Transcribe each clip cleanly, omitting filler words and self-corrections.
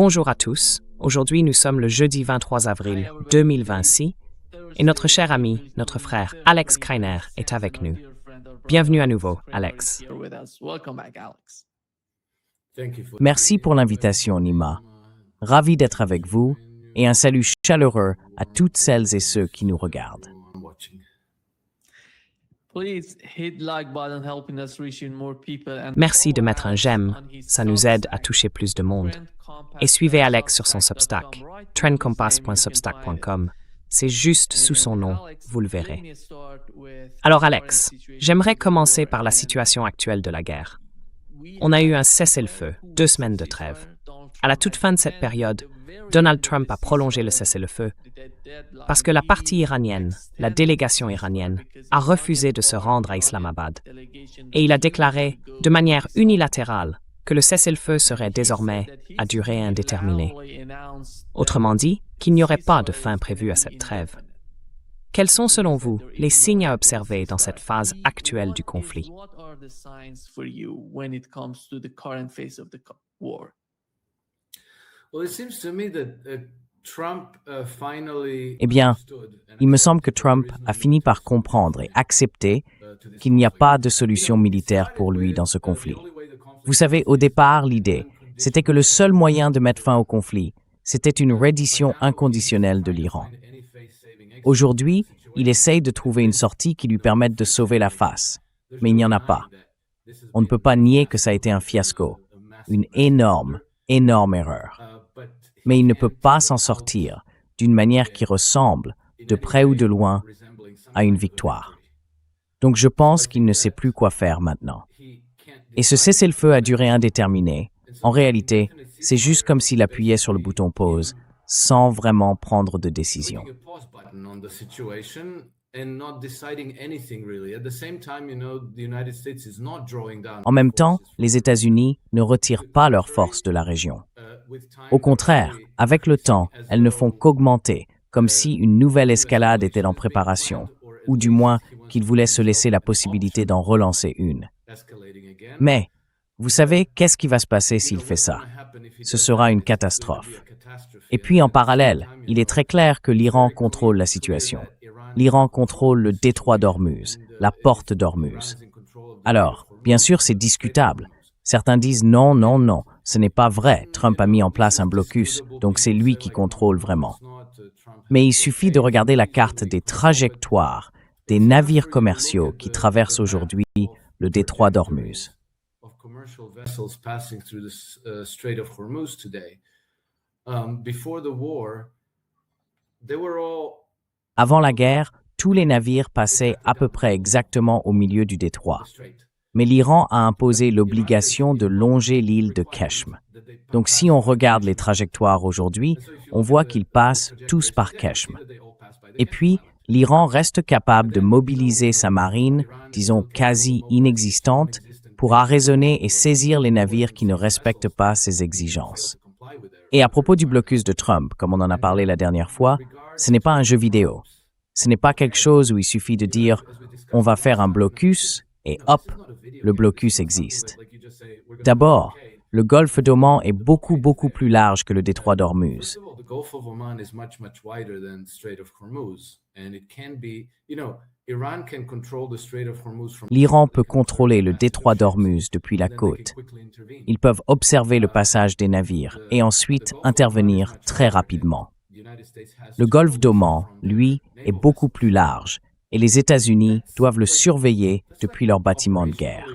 Bonjour à tous. Aujourd'hui, nous sommes le jeudi 23 avril 2026 et notre cher ami, notre frère Alex Kreiner est avec nous. Bienvenue à nouveau, Alex. Merci pour l'invitation, Nima. Ravi d'être avec vous et un salut chaleureux à toutes celles et ceux qui nous regardent. Merci de mettre un j'aime, ça nous aide à toucher plus de monde. Et suivez Alex sur son Substack, trendcompass.substack.com. C'est juste sous son nom, vous le verrez. Alors Alex, j'aimerais commencer par la situation actuelle de la guerre. On a eu un cessez-le-feu, 2 semaines de trêve. À la toute fin de cette période, Donald Trump a prolongé le cessez-le-feu parce que la partie iranienne, la délégation iranienne, a refusé de se rendre à Islamabad. Et il a déclaré, de manière unilatérale, que le cessez-le-feu serait désormais à durée indéterminée. Autrement dit, qu'il n'y aurait pas de fin prévue à cette trêve. Quels sont, selon vous, les signes à observer dans cette phase actuelle du conflit? Eh bien, il me semble que Trump a fini par comprendre et accepter qu'il n'y a pas de solution militaire pour lui dans ce conflit. Vous savez, au départ, l'idée, c'était que le seul moyen de mettre fin au conflit, c'était une reddition inconditionnelle de l'Iran. Aujourd'hui, il essaye de trouver une sortie qui lui permette de sauver la face, mais il n'y en a pas. On ne peut pas nier que ça a été un fiasco, une énorme erreur. Mais il ne peut pas s'en sortir d'une manière qui ressemble, de près ou de loin, à une victoire. Donc je pense qu'il ne sait plus quoi faire maintenant. Et ce cessez-le-feu à durée indéterminée, en réalité, c'est juste comme s'il appuyait sur le bouton pause, sans vraiment prendre de décision. En même temps, les États-Unis ne retirent pas leurs forces de la région. Au contraire, avec le temps, elles ne font qu'augmenter, comme si une nouvelle escalade était en préparation, ou du moins qu'ils voulaient se laisser la possibilité d'en relancer une. Mais, vous savez, qu'est-ce qui va se passer s'il fait ça? Ce sera une catastrophe. Et puis, en parallèle, il est très clair que l'Iran contrôle la situation. L'Iran contrôle le détroit d'Ormuz, la porte d'Ormuz. Alors, bien sûr, c'est discutable. Certains disent non, ce n'est pas vrai. Trump a mis en place un blocus, donc c'est lui qui contrôle vraiment. Mais il suffit de regarder la carte des trajectoires des navires commerciaux qui traversent aujourd'hui le détroit d'Ormuz. Avant la guerre, tous les navires passaient à peu près exactement au milieu du détroit. Mais l'Iran a imposé l'obligation de longer l'île de Keshm. Donc si on regarde les trajectoires aujourd'hui, on voit qu'ils passent tous par Keshm. Et puis, l'Iran reste capable de mobiliser sa marine, disons quasi inexistante, pour arraisonner et saisir les navires qui ne respectent pas ses exigences. Et à propos du blocus de Trump, comme on en a parlé la dernière fois, ce n'est pas un jeu vidéo. Ce n'est pas quelque chose où il suffit de dire « on va faire un blocus » et hop, le blocus existe. D'abord, le golfe d'Oman est beaucoup plus large que le détroit d'Ormuz. L'Iran peut contrôler le détroit d'Ormuz depuis la côte. Ils peuvent observer le passage des navires et ensuite intervenir très rapidement. Le golfe d'Oman, lui, est beaucoup plus large et les États-Unis doivent le surveiller depuis leur bâtiment de guerre.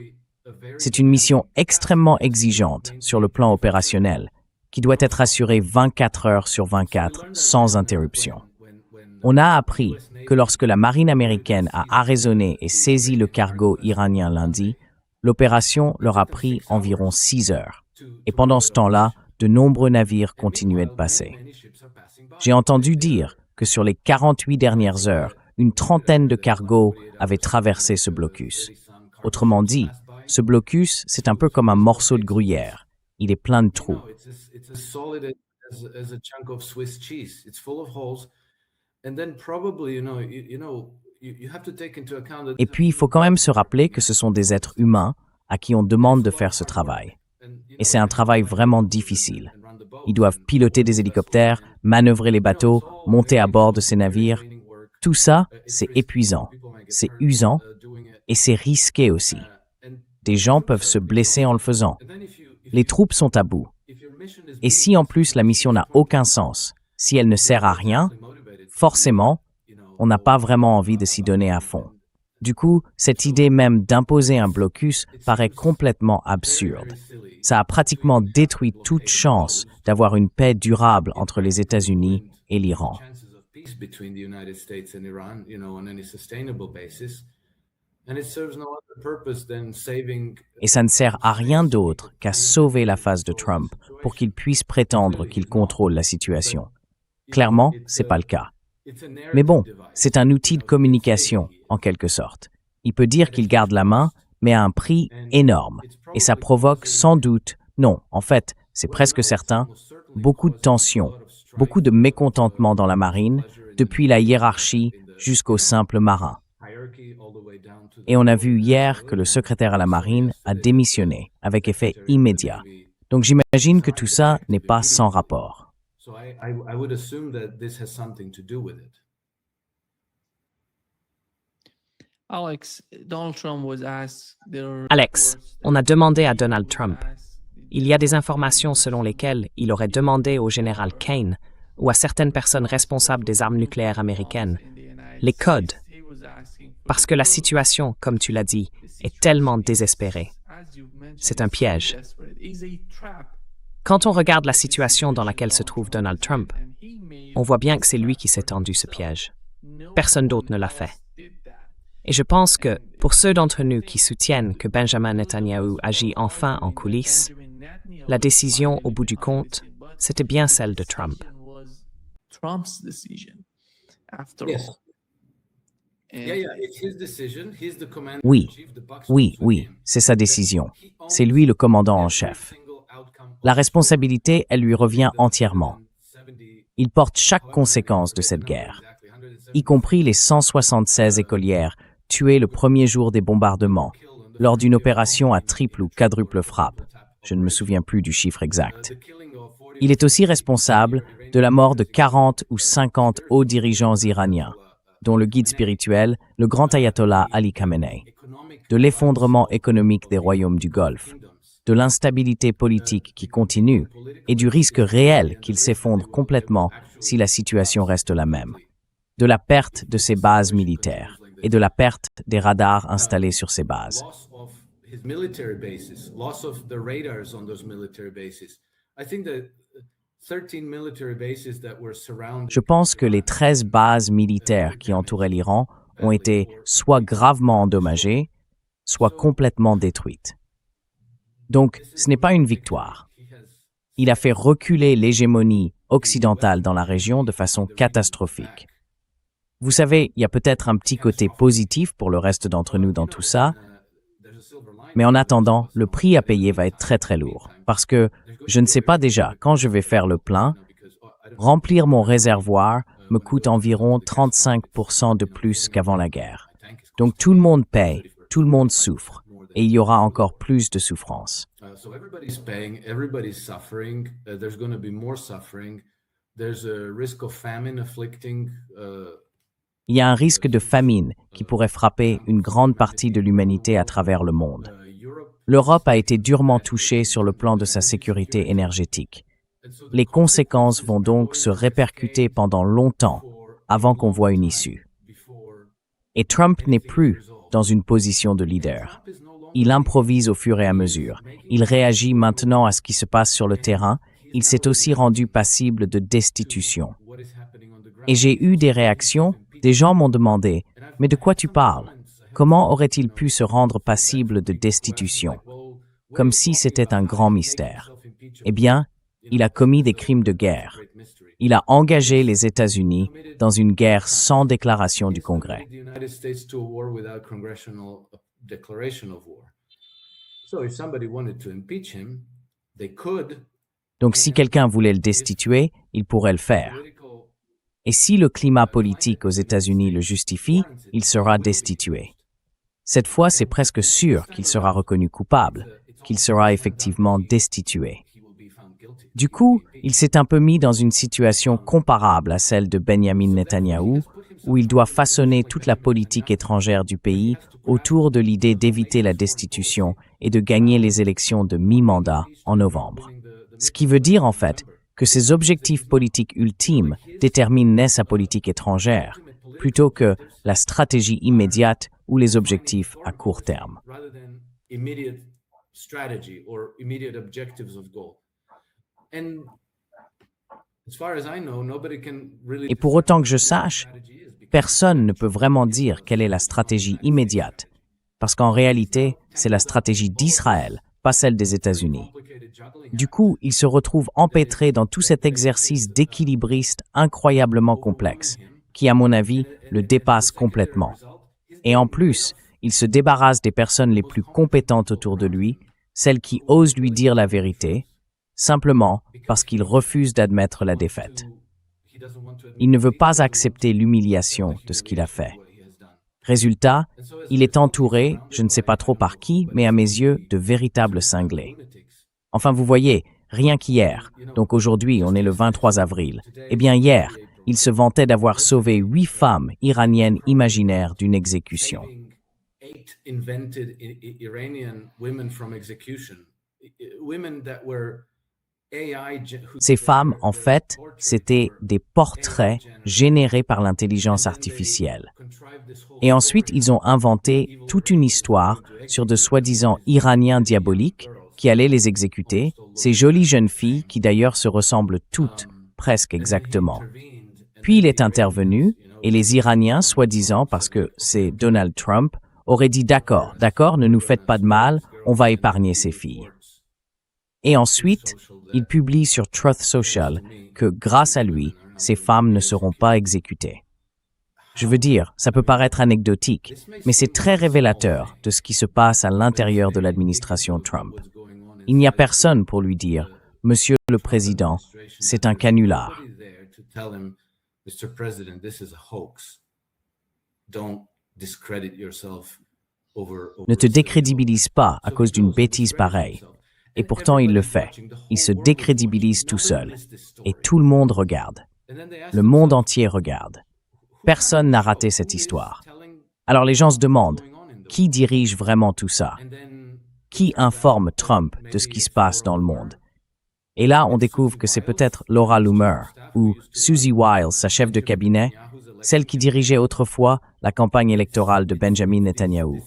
C'est une mission extrêmement exigeante sur le plan opérationnel qui doit être assurée 24 heures sur 24 sans interruption. On a appris que lorsque la marine américaine a arraisonné et saisi le cargo iranien lundi, l'opération leur a pris environ 6 heures. Et pendant ce temps-là, de nombreux navires continuaient de passer. J'ai entendu dire que sur les 48 dernières heures, une trentaine de cargos avaient traversé ce blocus. Autrement dit, ce blocus, c'est un peu comme un morceau de gruyère. Il est plein de trous. Et puis, il faut quand même se rappeler que ce sont des êtres humains à qui on demande de faire ce travail. Et c'est un travail vraiment difficile. Ils doivent piloter des hélicoptères, manœuvrer les bateaux, monter à bord de ces navires. Tout ça, c'est épuisant, c'est usant et c'est risqué aussi. Des gens peuvent se blesser en le faisant. Les troupes sont à bout. Et si en plus la mission n'a aucun sens, si elle ne sert à rien, forcément, on n'a pas vraiment envie de s'y donner à fond. Du coup, cette idée même d'imposer un blocus paraît complètement absurde. Ça a pratiquement détruit toute chance d'avoir une paix durable entre les États-Unis et l'Iran. Et ça ne sert à rien d'autre qu'à sauver la face de Trump pour qu'il puisse prétendre qu'il contrôle la situation. Clairement, c'est pas le cas. Mais bon, c'est un outil de communication, en quelque sorte. Il peut dire qu'il garde la main, mais à un prix énorme. Et ça provoque sans doute, non, en fait, c'est presque certain, beaucoup de tensions, beaucoup de mécontentement dans la marine, depuis la hiérarchie jusqu'au simple marin. Et on a vu hier que le secrétaire à la marine a démissionné, avec effet immédiat. Donc j'imagine que tout ça n'est pas sans rapport. Alex, on a demandé à Donald Trump. Il y a des informations selon lesquelles il aurait demandé au général Kane ou à certaines personnes responsables des armes nucléaires américaines les codes. Parce que la situation, comme tu l'as dit, est tellement désespérée. C'est un piège. Quand on regarde la situation dans laquelle se trouve Donald Trump, on voit bien que c'est lui qui s'est tendu ce piège. Personne d'autre ne l'a fait. Et je pense que, pour ceux d'entre nous qui soutiennent que Benjamin Netanyahu agit enfin en coulisses, la décision, au bout du compte, c'était bien celle de Trump. Oui, c'est sa décision. C'est lui le commandant en chef. La responsabilité, elle lui revient entièrement. Il porte chaque conséquence de cette guerre, y compris les 176 écolières tuées le premier jour des bombardements, lors d'une opération à triple ou quadruple frappe. Je ne me souviens plus du chiffre exact. Il est aussi responsable de la mort de 40 ou 50 hauts dirigeants iraniens, dont le guide spirituel, le grand ayatollah Ali Khamenei, de l'effondrement économique des royaumes du Golfe, de l'instabilité politique qui continue et du risque réel qu'il s'effondre complètement si la situation reste la même, de la perte de ses bases militaires et de la perte des radars installés sur ces bases. Je pense que les 13 bases militaires qui entouraient l'Iran ont été soit gravement endommagées, soit complètement détruites. Donc, ce n'est pas une victoire. Il a fait reculer l'hégémonie occidentale dans la région de façon catastrophique. Vous savez, il y a peut-être un petit côté positif pour le reste d'entre nous dans tout ça, mais en attendant, le prix à payer va être très très lourd, parce que je ne sais pas déjà quand je vais faire le plein. Remplir mon réservoir me coûte environ 35% de plus qu'avant la guerre. Donc tout le monde paye, tout le monde souffre, et il y aura encore plus de souffrance. Il y a un risque de famine qui pourrait frapper une grande partie de l'humanité à travers le monde. L'Europe a été durement touchée sur le plan de sa sécurité énergétique. Les conséquences vont donc se répercuter pendant longtemps avant qu'on voie une issue. Et Trump n'est plus dans une position de leader. Il improvise au fur et à mesure. Il réagit maintenant à ce qui se passe sur le terrain. Il s'est aussi rendu passible de destitution. Et j'ai eu des réactions. Des gens m'ont demandé « Mais de quoi tu parles? Comment aurait-il pu se rendre passible de destitution ?» Comme si c'était un grand mystère. Eh bien, il a commis des crimes de guerre. Il a engagé les États-Unis dans une guerre sans déclaration du Congrès. Donc si quelqu'un voulait le destituer, il pourrait le faire. Et si le climat politique aux États-Unis le justifie, il sera destitué. Cette fois, c'est presque sûr qu'il sera reconnu coupable, qu'il sera effectivement destitué. Du coup, il s'est un peu mis dans une situation comparable à celle de Benjamin Netanyahou, où il doit façonner toute la politique étrangère du pays autour de l'idée d'éviter la destitution et de gagner les élections de mi-mandat en novembre. Ce qui veut dire en fait que ses objectifs politiques ultimes déterminent sa politique étrangère, plutôt que la stratégie immédiate ou les objectifs à court terme. Et pour autant que je sache, personne ne peut vraiment dire quelle est la stratégie immédiate, parce qu'en réalité, c'est la stratégie d'Israël, pas celle des États-Unis. Du coup, il se retrouve empêtré dans tout cet exercice d'équilibriste incroyablement complexe, qui, à mon avis, le dépasse complètement. Et en plus, il se débarrasse des personnes les plus compétentes autour de lui, celles qui osent lui dire la vérité, simplement parce qu'il refuse d'admettre la défaite. Il ne veut pas accepter l'humiliation de ce qu'il a fait. Résultat, il est entouré, je ne sais pas trop par qui, mais à mes yeux, de véritables cinglés. Enfin, vous voyez, rien qu'hier, donc aujourd'hui on est le 23 avril, eh bien hier, il se vantait d'avoir sauvé 8 femmes iraniennes imaginaires d'une exécution. Ces femmes, en fait, c'étaient des portraits générés par l'intelligence artificielle. Et ensuite, ils ont inventé toute une histoire sur de soi-disant Iraniens diaboliques qui allaient les exécuter, ces jolies jeunes filles qui d'ailleurs se ressemblent toutes, presque exactement. Puis il est intervenu, et les Iraniens, soi-disant parce que c'est Donald Trump, auraient dit « D'accord, ne nous faites pas de mal, on va épargner ces filles ». Et ensuite, il publie sur Truth Social que, grâce à lui, ces femmes ne seront pas exécutées. Je veux dire, ça peut paraître anecdotique, mais c'est très révélateur de ce qui se passe à l'intérieur de l'administration Trump. Il n'y a personne pour lui dire « Monsieur le Président, c'est un canular ». Ne te décrédibilise pas à cause d'une bêtise pareille. Et pourtant, il le fait. Il se décrédibilise tout seul. Et tout le monde regarde. Le monde entier regarde. Personne n'a raté cette histoire. Alors les gens se demandent, qui dirige vraiment tout ça? Qui informe Trump de ce qui se passe dans le monde? Et là, on découvre que c'est peut-être Laura Loomer ou Susie Wiles, sa chef de cabinet, celle qui dirigeait autrefois la campagne électorale de Benjamin Netanyahou.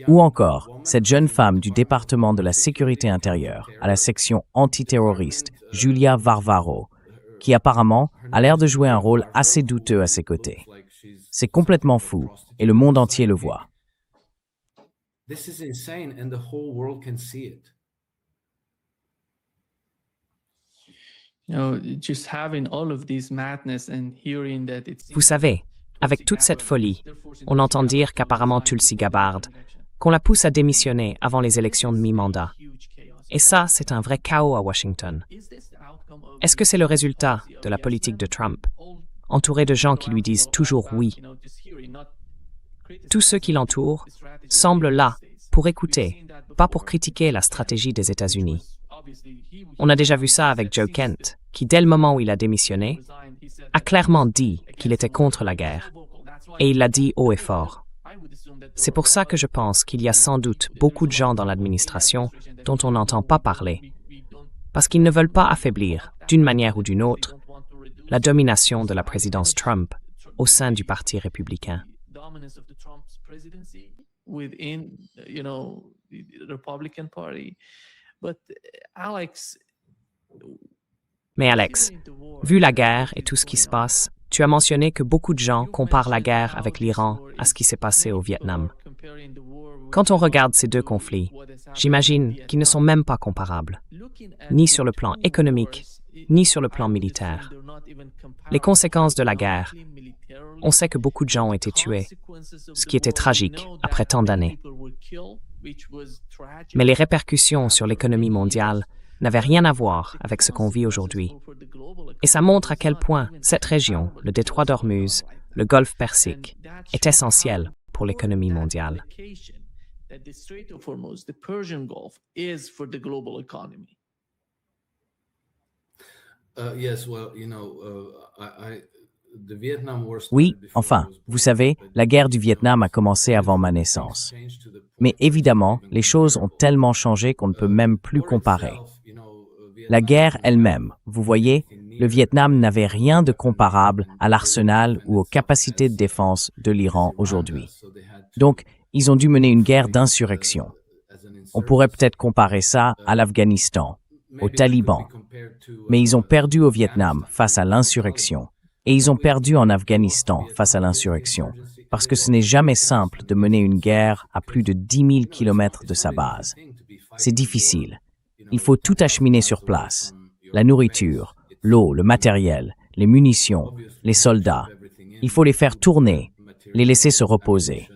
Ou encore, cette jeune femme du département de la sécurité intérieure à la section antiterroriste, Julia Varvaro, qui apparemment a l'air de jouer un rôle assez douteux à ses côtés. C'est complètement fou, et le monde entier le voit. Vous savez, avec toute cette folie, on entend dire qu'apparemment Tulsi Gabbard, qu'on la pousse à démissionner avant les élections de mi-mandat. Et ça, c'est un vrai chaos à Washington. Est-ce que c'est le résultat de la politique de Trump, entouré de gens qui lui disent toujours oui? Tous ceux qui l'entourent semblent là pour écouter, pas pour critiquer la stratégie des États-Unis. On a déjà vu ça avec Joe Kent, qui, dès le moment où il a démissionné, a clairement dit qu'il était contre la guerre. Et il l'a dit haut et fort. C'est pour ça que je pense qu'il y a sans doute beaucoup de gens dans l'administration dont on n'entend pas parler, parce qu'ils ne veulent pas affaiblir, d'une manière ou d'une autre, la domination de la présidence Trump au sein du Parti républicain. Mais Alex, vu la guerre et tout ce qui se passe, tu as mentionné que beaucoup de gens comparent la guerre avec l'Iran à ce qui s'est passé au Vietnam. Quand on regarde ces deux conflits, j'imagine qu'ils ne sont même pas comparables, ni sur le plan économique, ni sur le plan militaire. Les conséquences de la guerre, on sait que beaucoup de gens ont été tués, ce qui était tragique après tant d'années. Mais les répercussions sur l'économie mondiale n'avaient rien à voir avec ce qu'on vit aujourd'hui. Et ça montre à quel point cette région, le détroit d'Ormuz, le golfe Persique, est essentielle pour l'économie mondiale. Oui, enfin, vous savez, la guerre du Vietnam a commencé avant ma naissance. Mais évidemment, les choses ont tellement changé qu'on ne peut même plus comparer. La guerre elle-même, vous voyez, le Vietnam n'avait rien de comparable à l'arsenal ou aux capacités de défense de l'Iran aujourd'hui. Donc, ils ont dû mener une guerre d'insurrection. On pourrait peut-être comparer ça à l'Afghanistan, aux talibans. Mais ils ont perdu au Vietnam face à l'insurrection. Et ils ont perdu en Afghanistan face à l'insurrection, parce que ce n'est jamais simple de mener une guerre à plus de 10 000 kilomètres de sa base. C'est difficile. Il faut tout acheminer sur place. La nourriture, l'eau, le matériel, les munitions, les soldats. Il faut les faire tourner, les laisser se reposer.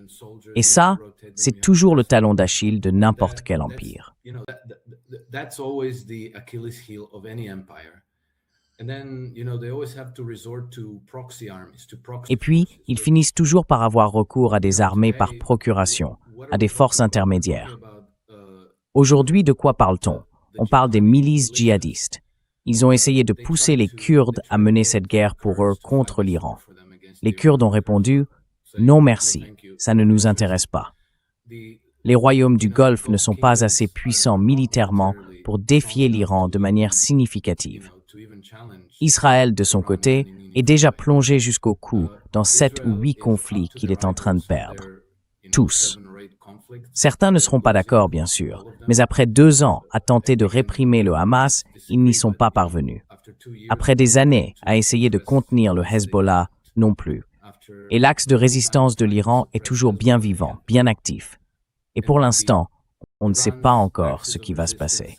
Et ça, c'est toujours le talon d'Achille de n'importe quel empire. Et puis, ils finissent toujours par avoir recours à des armées par procuration, à des forces intermédiaires. Aujourd'hui, de quoi parle-t-on? On parle des milices djihadistes. Ils ont essayé de pousser les Kurdes à mener cette guerre pour eux contre l'Iran. Les Kurdes ont répondu « Non merci, ça ne nous intéresse pas ». Les royaumes du Golfe ne sont pas assez puissants militairement pour défier l'Iran de manière significative. Israël, de son côté, est déjà plongé jusqu'au cou dans 7 ou 8 conflits qu'il est en train de perdre. Tous. Certains ne seront pas d'accord, bien sûr, mais après 2 ans à tenter de réprimer le Hamas, ils n'y sont pas parvenus. Après des années à essayer de contenir le Hezbollah, non plus. Et l'axe de résistance de l'Iran est toujours bien vivant, bien actif. Et pour l'instant, on ne sait pas encore ce qui va se passer.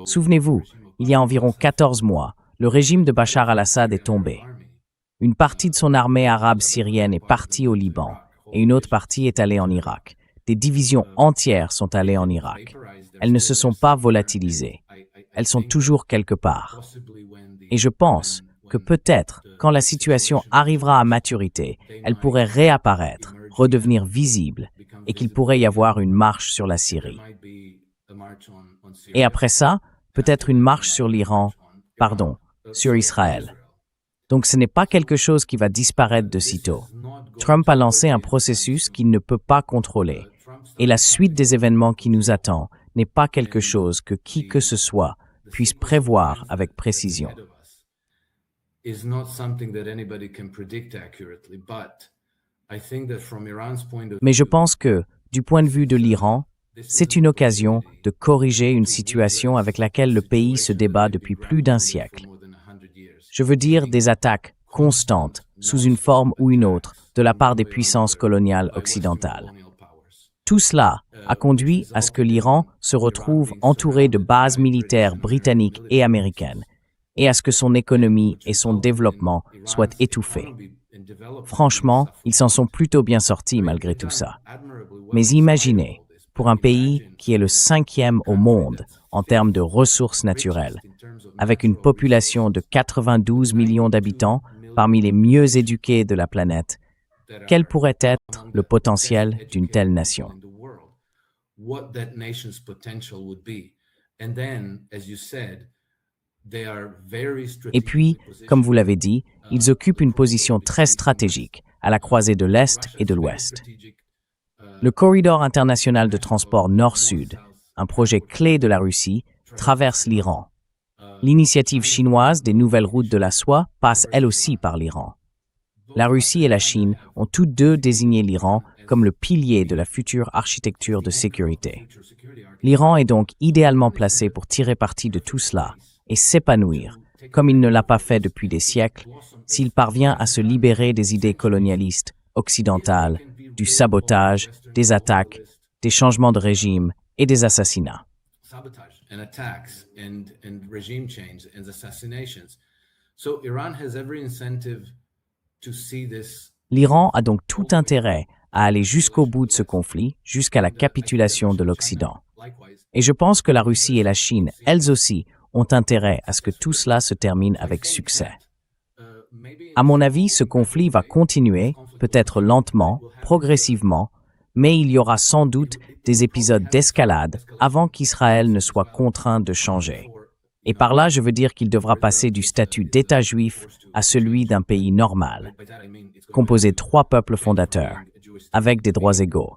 Souvenez-vous, il y a environ 14 mois, le régime de Bachar al-Assad est tombé. Une partie de son armée arabe syrienne est partie au Liban et une autre partie est allée en Irak. Des divisions entières sont allées en Irak. Elles ne se sont pas volatilisées. Elles sont toujours quelque part. Et je pense que peut-être, quand la situation arrivera à maturité, elle pourrait réapparaître, redevenir visible, et qu'il pourrait y avoir une marche sur la Syrie. Et après ça, peut-être une marche sur sur Israël. Donc ce n'est pas quelque chose qui va disparaître de sitôt. Trump a lancé un processus qu'il ne peut pas contrôler. Et la suite des événements qui nous attend n'est pas quelque chose que qui que ce soit puisse prévoir avec précision. Mais je pense que, du point de vue de l'Iran, c'est une occasion de corriger une situation avec laquelle le pays se débat depuis plus d'1 siècle. Je veux dire des attaques constantes, sous une forme ou une autre, de la part des puissances coloniales occidentales. Tout cela a conduit à ce que l'Iran se retrouve entouré de bases militaires britanniques et américaines, et à ce que son économie et son développement soient étouffés. Franchement, ils s'en sont plutôt bien sortis malgré tout ça. Mais imaginez, pour un pays qui est le 5e au monde en termes de ressources naturelles, avec une population de 92 millions d'habitants parmi les mieux éduqués de la planète, quel pourrait être le potentiel d'une telle nation? Et puis, comme vous l'avez dit, ils occupent une position très stratégique à la croisée de l'Est et de l'Ouest. Le corridor international de transport Nord-Sud, un projet clé de la Russie, traverse l'Iran. L'initiative chinoise des nouvelles routes de la soie passe elle aussi par l'Iran. La Russie et la Chine ont toutes deux désigné l'Iran comme le pilier de la future architecture de sécurité. L'Iran est donc idéalement placé pour tirer parti de tout cela et s'épanouir, comme il ne l'a pas fait depuis des siècles, s'il parvient à se libérer des idées colonialistes, occidentales, du sabotage, des attaques, des changements de régime et des assassinats. L'Iran a donc tout intérêt à aller jusqu'au bout de ce conflit, jusqu'à la capitulation de l'Occident. Et je pense que la Russie et la Chine, elles aussi, ont intérêt à ce que tout cela se termine avec succès. À mon avis, ce conflit va continuer, peut-être lentement, progressivement, mais il y aura sans doute des épisodes d'escalade avant qu'Israël ne soit contraint de changer. Et par là, je veux dire qu'il devra passer du statut d'État juif à celui d'un pays normal, composé de 3 peuples fondateurs, avec des droits égaux.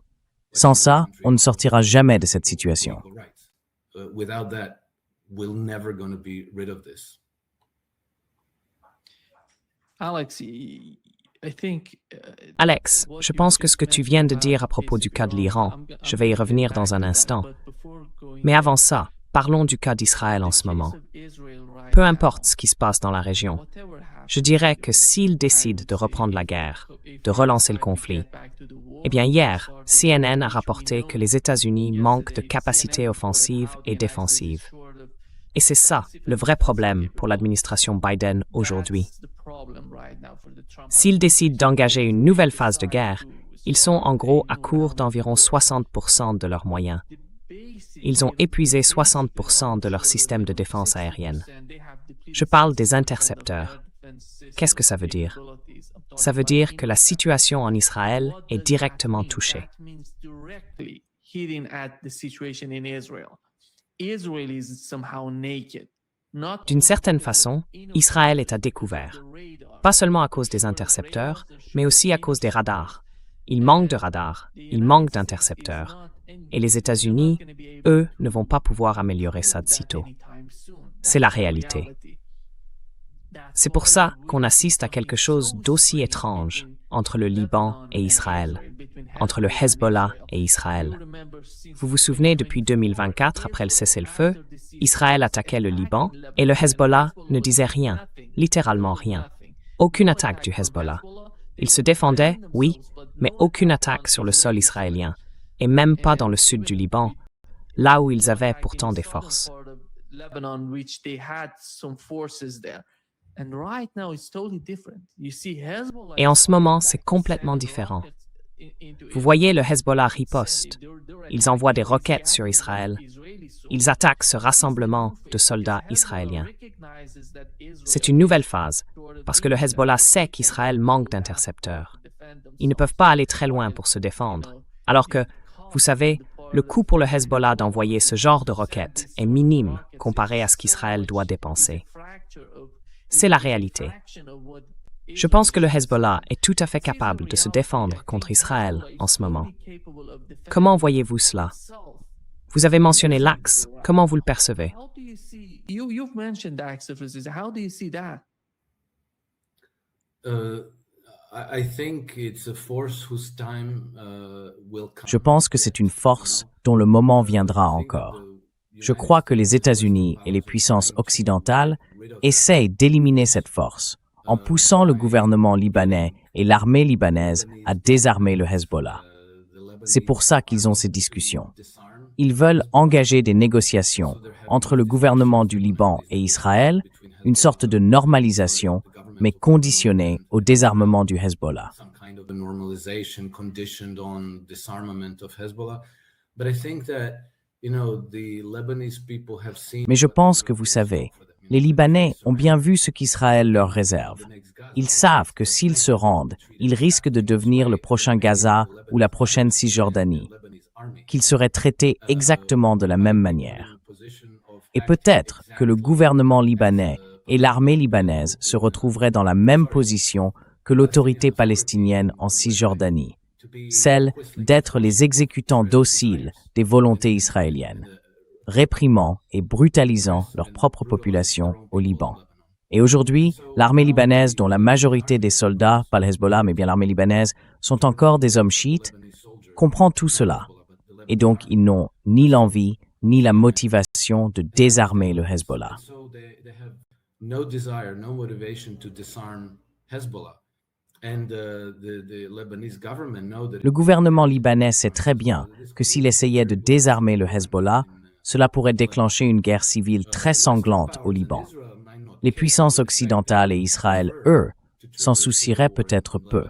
Sans ça, on ne sortira jamais de cette situation. Alex, je pense que ce que tu viens de dire à propos du cas de l'Iran, je vais y revenir dans un instant. Mais avant ça, parlons du cas d'Israël en ce moment. Peu importe ce qui se passe dans la région, je dirais que s'ils décident de reprendre la guerre, de relancer le conflit, eh bien hier, CNN a rapporté que les États-Unis manquent de capacités offensives et défensives. Et c'est ça, le vrai problème pour l'administration Biden aujourd'hui. S'ils décident d'engager une nouvelle phase de guerre, ils sont en gros à court d'environ 60% de leurs moyens. Ils ont épuisé 60% de leur système de défense aérienne. Je parle des intercepteurs. Qu'est-ce que ça veut dire? Ça veut dire que la situation en Israël est directement touchée. D'une certaine façon, Israël est à découvert. Pas seulement à cause des intercepteurs, mais aussi à cause des radars. Il manque de radars, il manque d'intercepteurs. Et les États-Unis, eux, ne vont pas pouvoir améliorer ça de sitôt. C'est la réalité. C'est pour ça qu'on assiste à quelque chose d'aussi étrange entre le Liban et Israël, entre le Hezbollah et Israël. Vous vous souvenez, depuis 2024, après le cessez-le-feu, Israël attaquait le Liban et le Hezbollah ne disait rien, littéralement rien. Aucune attaque du Hezbollah. Il se défendait, oui, mais aucune attaque sur le sol israélien, et même pas dans le sud du Liban, là où ils avaient pourtant des forces. Et en ce moment, c'est complètement différent. Vous voyez le Hezbollah riposte. Ils envoient des roquettes sur Israël. Ils attaquent ce rassemblement de soldats israéliens. C'est une nouvelle phase, parce que le Hezbollah sait qu'Israël manque d'intercepteurs. Ils ne peuvent pas aller très loin pour se défendre. Alors que, vous savez, le coût pour le Hezbollah d'envoyer ce genre de roquettes est minime comparé à ce qu'Israël doit dépenser. C'est la réalité. Je pense que le Hezbollah est tout à fait capable de se défendre contre Israël en ce moment. Comment voyez-vous cela? Vous avez mentionné l'Axe. Comment vous le percevez? Je pense que c'est une force dont le moment viendra encore. Je crois que les États-Unis et les puissances occidentales essayent d'éliminer cette force en poussant le gouvernement libanais et l'armée libanaise à désarmer le Hezbollah. C'est pour ça qu'ils ont ces discussions. Ils veulent engager des négociations entre le gouvernement du Liban et Israël, une sorte de normalisation, mais conditionnée au désarmement du Hezbollah. Mais je pense que vous savez, les Libanais ont bien vu ce qu'Israël leur réserve. Ils savent que s'ils se rendent, ils risquent de devenir le prochain Gaza ou la prochaine Cisjordanie, qu'ils seraient traités exactement de la même manière. Et peut-être que le gouvernement libanais et l'armée libanaise se retrouveraient dans la même position que l'autorité palestinienne en Cisjordanie, celle d'être les exécutants dociles des volontés israéliennes, réprimant et brutalisant leur propre population au Liban. Et aujourd'hui, l'armée libanaise, dont la majorité des soldats, pas le Hezbollah, mais bien l'armée libanaise, sont encore des hommes chiites, comprend tout cela. Et donc, ils n'ont ni l'envie, ni la motivation de désarmer le Hezbollah. Le gouvernement libanais sait très bien que s'il essayait de désarmer le Hezbollah, cela pourrait déclencher une guerre civile très sanglante au Liban. Les puissances occidentales et Israël, eux, s'en soucieraient peut-être peu.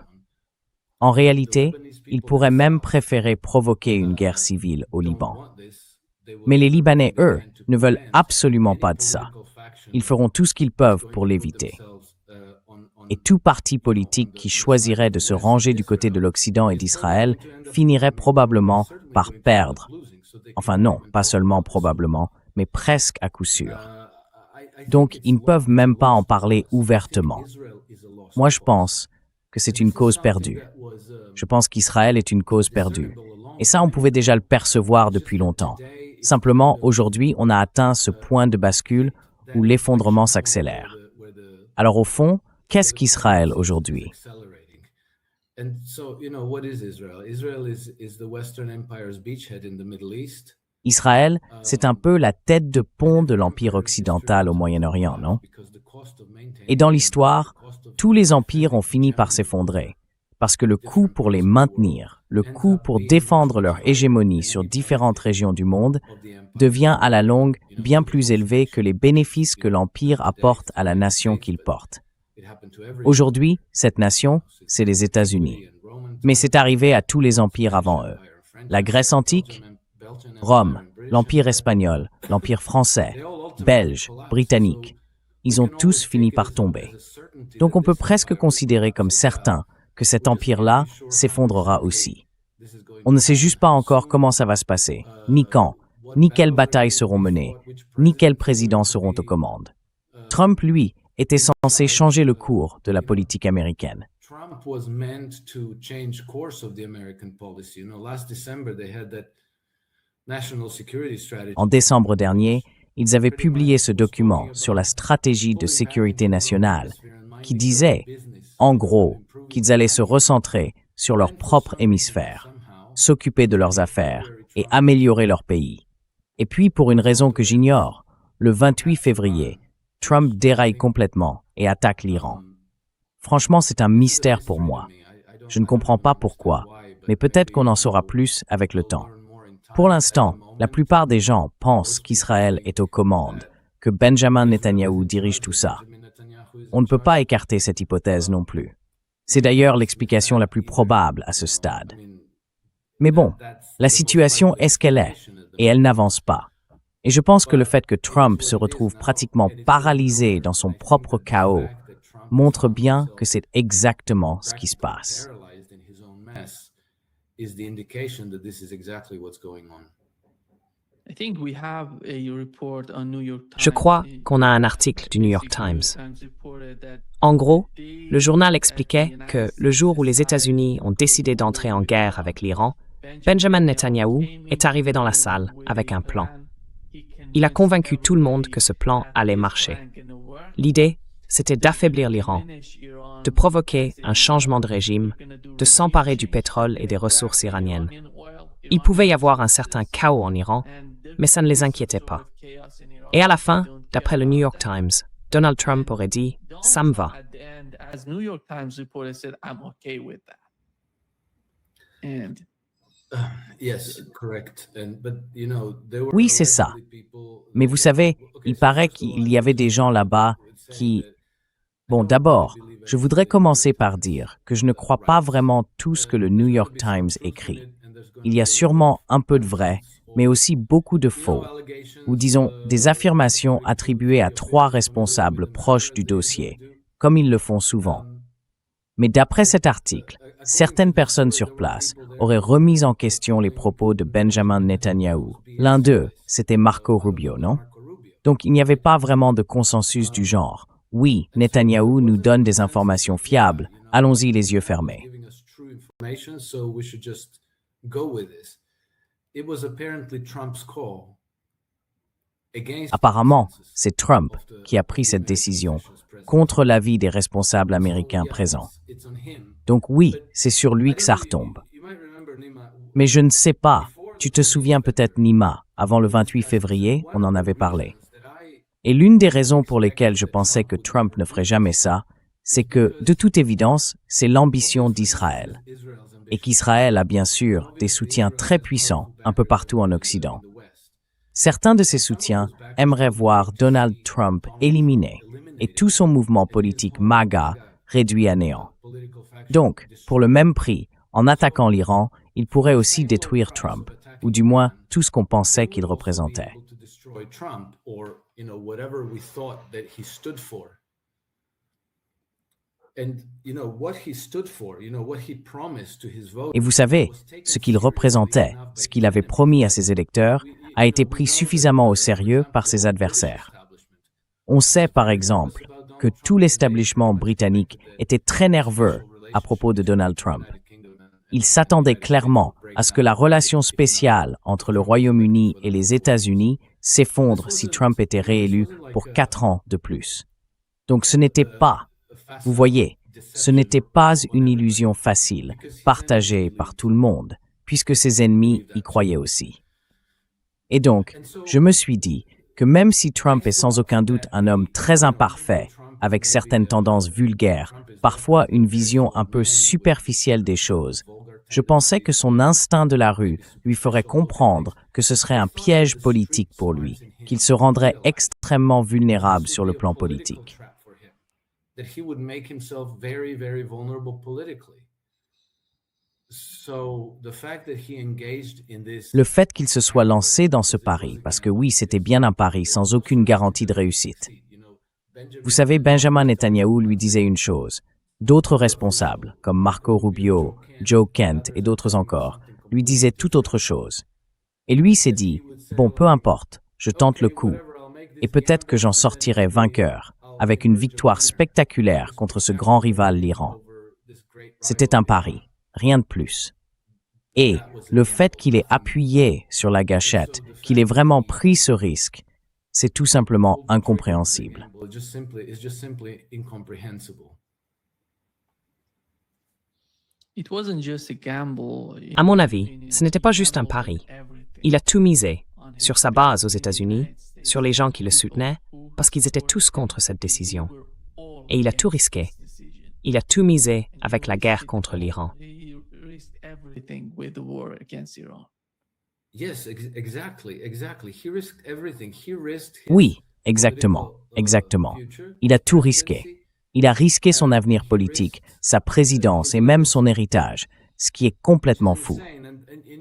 En réalité, ils pourraient même préférer provoquer une guerre civile au Liban. Mais les Libanais, eux, ne veulent absolument pas de ça. Ils feront tout ce qu'ils peuvent pour l'éviter. Et tout parti politique qui choisirait de se ranger du côté de l'Occident et d'Israël finirait probablement par perdre. Enfin non, pas seulement probablement, mais presque à coup sûr. Donc, ils ne peuvent même pas en parler ouvertement. Moi, je pense que c'est une cause perdue. Je pense qu'Israël est une cause perdue. Et ça, on pouvait déjà le percevoir depuis longtemps. Simplement, aujourd'hui, on a atteint ce point de bascule où l'effondrement s'accélère. Alors au fond, qu'est-ce qu'Israël aujourd'hui? Israël, c'est un peu la tête de pont de l'Empire occidental au Moyen-Orient, non? Et dans l'histoire, tous les empires ont fini par s'effondrer, parce que le coût pour les maintenir, le coût pour défendre leur hégémonie sur différentes régions du monde, devient à la longue bien plus élevé que les bénéfices que l'Empire apporte à la nation qu'il porte. Aujourd'hui, cette nation, c'est les États-Unis. Mais c'est arrivé à tous les empires avant eux. La Grèce antique, Rome, l'Empire espagnol, l'Empire français, belge, britannique. Ils ont tous fini par tomber. Donc on peut presque considérer comme certain que cet empire-là s'effondrera aussi. On ne sait juste pas encore comment ça va se passer, ni quand, ni quelles batailles seront menées, ni quels présidents seront aux commandes. Trump, lui, était censé changer le cours de la politique américaine. En décembre dernier, ils avaient publié ce document sur la stratégie de sécurité nationale qui disait, en gros, qu'ils allaient se recentrer sur leur propre hémisphère, s'occuper de leurs affaires et améliorer leur pays. Et puis, pour une raison que j'ignore, le 28 février, Trump déraille complètement et attaque l'Iran. Franchement, c'est un mystère pour moi. Je ne comprends pas pourquoi, mais peut-être qu'on en saura plus avec le temps. Pour l'instant, la plupart des gens pensent qu'Israël est aux commandes, que Benjamin Netanyahou dirige tout ça. On ne peut pas écarter cette hypothèse non plus. C'est d'ailleurs l'explication la plus probable à ce stade. Mais bon, la situation est ce qu'elle est, et elle n'avance pas. Et je pense que le fait que Trump se retrouve pratiquement paralysé dans son propre chaos montre bien que c'est exactement ce qui se passe. Je crois qu'on a un article du New York Times. En gros, le journal expliquait que le jour où les États-Unis ont décidé d'entrer en guerre avec l'Iran, Benjamin Netanyahou est arrivé dans la salle avec un plan. Il a convaincu tout le monde que ce plan allait marcher. L'idée, c'était d'affaiblir l'Iran, de provoquer un changement de régime, de s'emparer du pétrole et des ressources iraniennes. Il pouvait y avoir un certain chaos en Iran, mais ça ne les inquiétait pas. Et à la fin, d'après le New York Times, Donald Trump aurait dit « ça me va ». Oui, c'est ça. Mais vous savez, il paraît qu'il y avait des gens là-bas qui... Bon, d'abord, je voudrais commencer par dire que je ne crois pas vraiment tout ce que le New York Times écrit. Il y a sûrement un peu de vrai, mais aussi beaucoup de faux, ou disons des affirmations attribuées à 3 responsables proches du dossier, comme ils le font souvent. Mais d'après cet article, certaines personnes sur place auraient remis en question les propos de Benjamin Netanyahou. L'un d'eux, c'était Marco Rubio, non? Donc il n'y avait pas vraiment de consensus du genre. Oui, Netanyahou nous donne des informations fiables, allons-y les yeux fermés. Apparemment, c'est Trump qui a pris cette décision contre l'avis des responsables américains présents. Donc oui, c'est sur lui que ça retombe. Mais je ne sais pas, tu te souviens peut-être Nima, avant le 28 février, on en avait parlé. Et l'une des raisons pour lesquelles je pensais que Trump ne ferait jamais ça, c'est que, de toute évidence, c'est l'ambition d'Israël. Et qu'Israël a bien sûr des soutiens très puissants un peu partout en Occident. Certains de ces soutiens aimeraient voir Donald Trump éliminé et tout son mouvement politique MAGA réduit à néant. Donc, pour le même prix, en attaquant l'Iran, il pourrait aussi détruire Trump, ou du moins tout ce qu'on pensait qu'il représentait. Et vous savez, ce qu'il représentait, ce qu'il avait promis à ses électeurs, a été pris suffisamment au sérieux par ses adversaires. On sait par exemple que tout l'establishment britannique était très nerveux à propos de Donald Trump. Il s'attendait clairement à ce que la relation spéciale entre le Royaume-Uni et les États-Unis s'effondre si Trump était réélu pour 4 ans de plus. Donc ce n'était pas, vous voyez, ce n'était pas une illusion facile, partagée par tout le monde, puisque ses ennemis y croyaient aussi. Et donc, je me suis dit que même si Trump est sans aucun doute un homme très imparfait, avec certaines tendances vulgaires, parfois une vision un peu superficielle des choses, je pensais que son instinct de la rue lui ferait comprendre que ce serait un piège politique pour lui, qu'il se rendrait extrêmement vulnérable sur le plan politique. Le fait qu'il se soit lancé dans ce pari, parce que oui, c'était bien un pari sans aucune garantie de réussite. Vous savez, Benjamin Netanyahou lui disait une chose. D'autres responsables, comme Marco Rubio, Joe Kent et d'autres encore, lui disaient tout autre chose. Et lui s'est dit, bon, peu importe, je tente le coup, et peut-être que j'en sortirai vainqueur, avec une victoire spectaculaire contre ce grand rival, l'Iran. C'était un pari, rien de plus. Et le fait qu'il ait appuyé sur la gâchette, qu'il ait vraiment pris ce risque, c'est tout simplement incompréhensible. À mon avis, ce n'était pas juste un pari. Il a tout misé, sur sa base aux États-Unis, sur les gens qui le soutenaient, parce qu'ils étaient tous contre cette décision. Et il a tout risqué. Il a tout misé avec la guerre contre l'Iran. Oui, exactement. Il a tout risqué. Il a risqué son avenir politique, sa présidence et même son héritage, ce qui est complètement fou.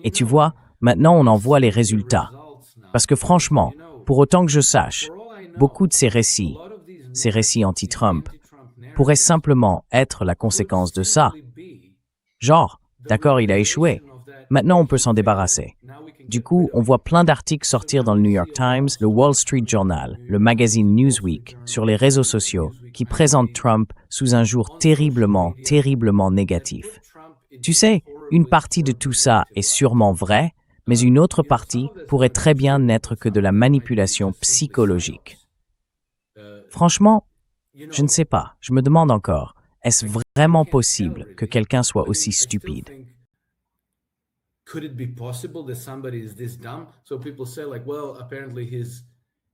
Et tu vois, maintenant on en voit les résultats. Parce que franchement, pour autant que je sache, beaucoup de ces récits anti-Trump, pourraient simplement être la conséquence de ça. Genre, d'accord, il a échoué. Maintenant, on peut s'en débarrasser. Du coup, on voit plein d'articles sortir dans le New York Times, le Wall Street Journal, le magazine Newsweek, sur les réseaux sociaux, qui présentent Trump sous un jour terriblement négatif. Tu sais, une partie de tout ça est sûrement vraie, mais une autre partie pourrait très bien n'être que de la manipulation psychologique. Franchement, je ne sais pas, je me demande encore, est-ce vraiment possible que quelqu'un soit aussi stupide?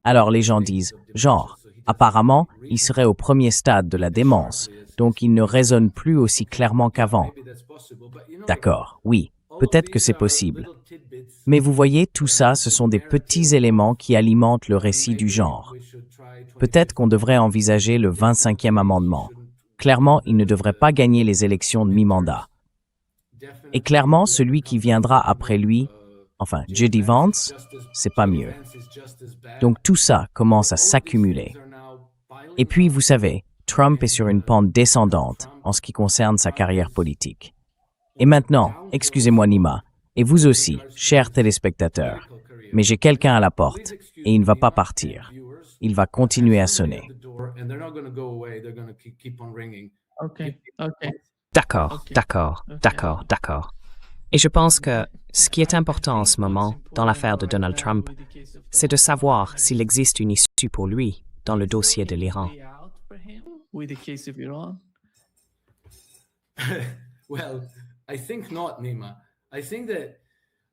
Alors les gens disent, genre, apparemment, il serait au premier stade de la démence, donc il ne raisonne plus aussi clairement qu'avant. D'accord, oui, peut-être que c'est possible. Mais vous voyez, tout ça, ce sont des petits éléments qui alimentent le récit du genre. Peut-être qu'on devrait envisager le 25e amendement. Clairement, il ne devrait pas gagner les élections de mi-mandat. Et clairement, celui qui viendra après lui, enfin, J.D. Vance, c'est pas mieux. Donc tout ça commence à s'accumuler. Et puis, vous savez, Trump est sur une pente descendante en ce qui concerne sa carrière politique. Et maintenant, excusez-moi Nima, et vous aussi, chers téléspectateurs, mais j'ai quelqu'un à la porte, et il ne va pas partir. Il va continuer à sonner. D'accord. Et je pense que ce qui est important en ce moment, dans l'affaire de Donald Trump, c'est de savoir s'il existe une issue pour lui dans le dossier de l'Iran.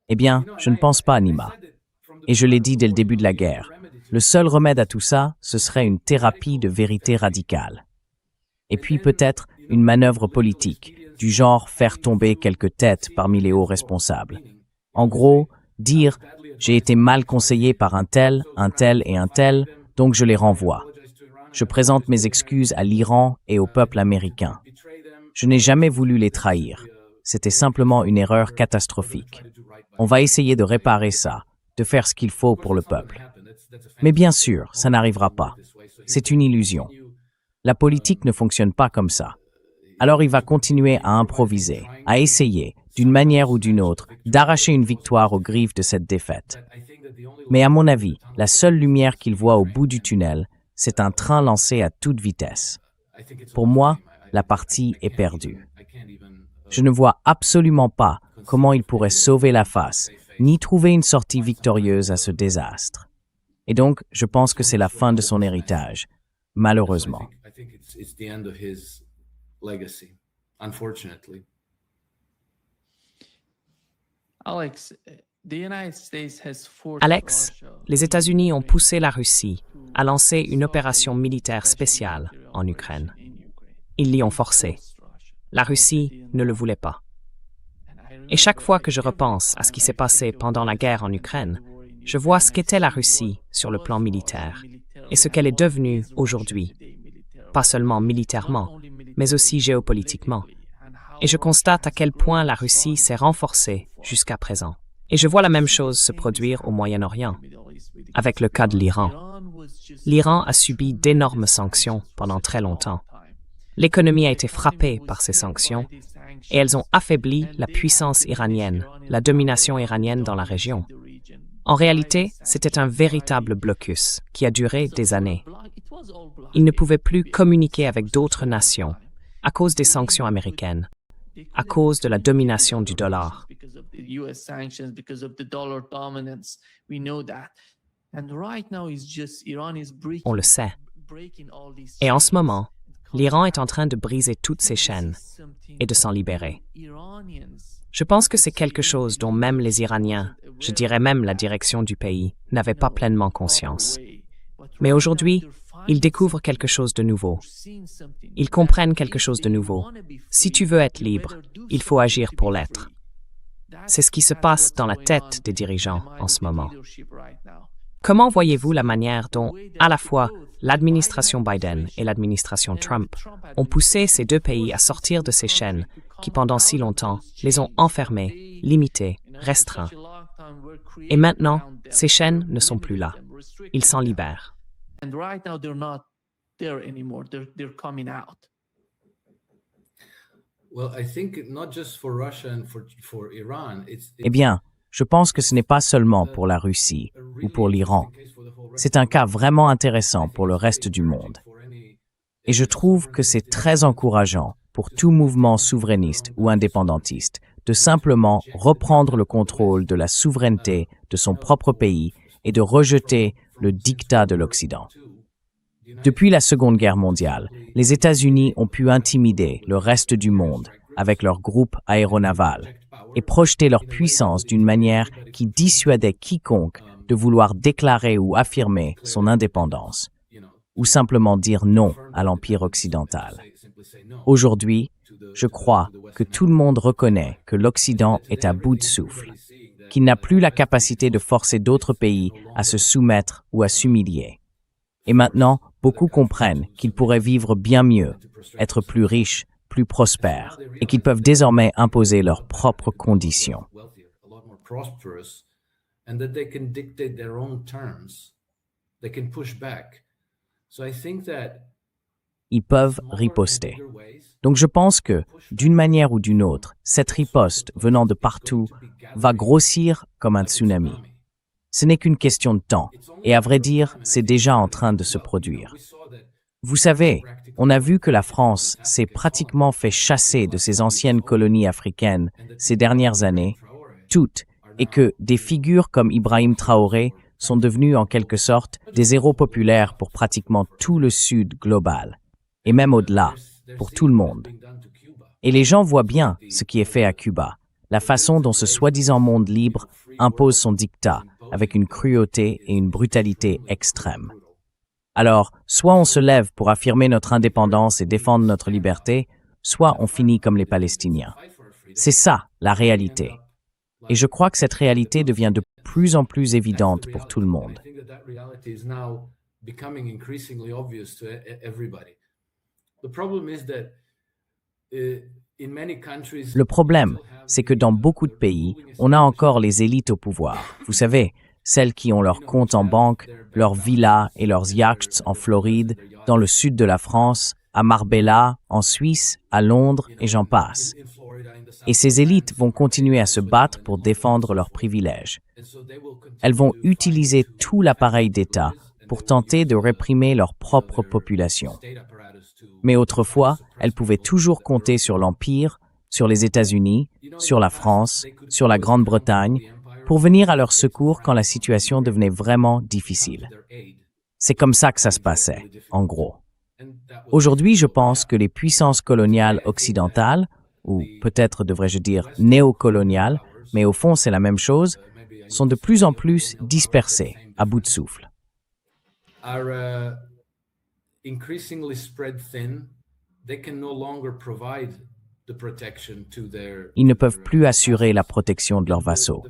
Eh bien, je ne pense pas, Nima. Et je l'ai dit dès le début de la guerre. Le seul remède à tout ça, ce serait une thérapie de vérité radicale. Et puis peut-être une manœuvre politique, du genre faire tomber quelques têtes parmi les hauts responsables. En gros, dire « j'ai été mal conseillé par un tel et un tel, donc je les renvoie. Je présente mes excuses à l'Iran et au peuple américain. Je n'ai jamais voulu les trahir. C'était simplement une erreur catastrophique. On va essayer de réparer ça, de faire ce qu'il faut pour le peuple. » Mais bien sûr, ça n'arrivera pas. C'est une illusion. La politique ne fonctionne pas comme ça. alors il va continuer à improviser, à essayer, d'une manière ou d'une autre, d'arracher une victoire aux griffes de cette défaite. Mais à mon avis, la seule lumière qu'il voit au bout du tunnel, c'est un train lancé à toute vitesse. Pour moi, la partie est perdue. Je ne vois absolument pas comment il pourrait sauver la face, ni trouver une sortie victorieuse à ce désastre. Et donc, je pense que c'est la fin de son héritage, malheureusement. Alex, les États-Unis ont poussé la Russie à lancer une opération militaire spéciale en Ukraine. Ils l'y ont forcé. La Russie ne le voulait pas. Et chaque fois que je repense à ce qui s'est passé pendant la guerre en Ukraine, je vois ce qu'était la Russie sur le plan militaire et ce qu'elle est devenue aujourd'hui, pas seulement militairement, mais aussi géopolitiquement. Et je constate à quel point la Russie s'est renforcée jusqu'à présent. Et je vois la même chose se produire au Moyen-Orient, avec le cas de l'Iran. L'Iran a subi d'énormes sanctions pendant très longtemps. L'économie a été frappée par ces sanctions et elles ont affaibli la puissance iranienne, la domination iranienne dans la région. En réalité, c'était un véritable blocus qui a duré des années. Ils ne pouvaient plus communiquer avec d'autres nations à cause des sanctions américaines, à cause de la domination du dollar. On le sait. Et en ce moment, l'Iran est en train de briser toutes ces chaînes et de s'en libérer. Je pense que c'est quelque chose dont même les Iraniens, je dirais même la direction du pays, n'avaient pas pleinement conscience. Mais aujourd'hui, ils découvrent quelque chose de nouveau. Ils comprennent quelque chose de nouveau. Si tu veux être libre, il faut agir pour l'être. C'est ce qui se passe dans la tête des dirigeants en ce moment. Comment voyez-vous la manière dont, à la fois, l'administration Biden et l'administration Trump ont poussé ces deux pays à sortir de ces chaînes qui, pendant si longtemps, les ont enfermés, limités, restreints? Et maintenant, ces chaînes ne sont plus là. Ils s'en libèrent. Eh bien, je pense que ce n'est pas seulement pour la Russie ou pour l'Iran. C'est un cas vraiment intéressant pour le reste du monde. Et je trouve que c'est très encourageant pour tout mouvement souverainiste ou indépendantiste de simplement reprendre le contrôle de la souveraineté de son propre pays et de rejeter le diktat de l'Occident. Depuis la Seconde Guerre mondiale, les États-Unis ont pu intimider le reste du monde avec leur groupe aéronaval et projeter leur puissance d'une manière qui dissuadait quiconque de vouloir déclarer ou affirmer son indépendance, ou simplement dire non à l'Empire occidental. Aujourd'hui, je crois que tout le monde reconnaît que l'Occident est à bout de souffle, qu'il n'a plus la capacité de forcer d'autres pays à se soumettre ou à s'humilier. Et maintenant, beaucoup comprennent qu'ils pourraient vivre bien mieux, être plus riches, plus prospères, et qu'ils peuvent désormais imposer leurs propres conditions. Ils peuvent riposter. Donc je pense que, d'une manière ou d'une autre, cette riposte venant de partout va grossir comme un tsunami. Ce n'est qu'une question de temps, et à vrai dire, c'est déjà en train de se produire. Vous savez, on a vu que la France s'est pratiquement fait chasser de ses anciennes colonies africaines ces dernières années, toutes, et que des figures comme Ibrahim Traoré sont devenues en quelque sorte des héros populaires pour pratiquement tout le Sud global, et même au-delà, pour tout le monde. Et les gens voient bien ce qui est fait à Cuba, la façon dont ce soi-disant monde libre impose son diktat, avec une cruauté et une brutalité extrêmes. Alors, soit on se lève pour affirmer notre indépendance et défendre notre liberté, soit on finit comme les Palestiniens. C'est ça, la réalité. Et je crois que cette réalité devient de plus en plus évidente pour tout le monde. Le problème, c'est que dans beaucoup de pays, on a encore les élites au pouvoir. Vous savez, celles qui ont leurs comptes en banque, leurs villas et leurs yachts en Floride, dans le sud de la France, à Marbella, en Suisse, à Londres, et j'en passe. Et ces élites vont continuer à se battre pour défendre leurs privilèges. Elles vont utiliser tout l'appareil d'État pour tenter de réprimer leur propre population. Mais autrefois, elles pouvaient toujours compter sur l'Empire, sur les États-Unis, sur la France, sur la Grande-Bretagne, pour venir à leur secours quand la situation devenait vraiment difficile. C'est comme ça que ça se passait, en gros. Aujourd'hui, je pense que les puissances coloniales occidentales, ou peut-être devrais-je dire néocoloniales, mais au fond c'est la même chose, sont de plus en plus dispersées, à bout de souffle. Ils ne peuvent plus assurer la protection de leurs vassaux.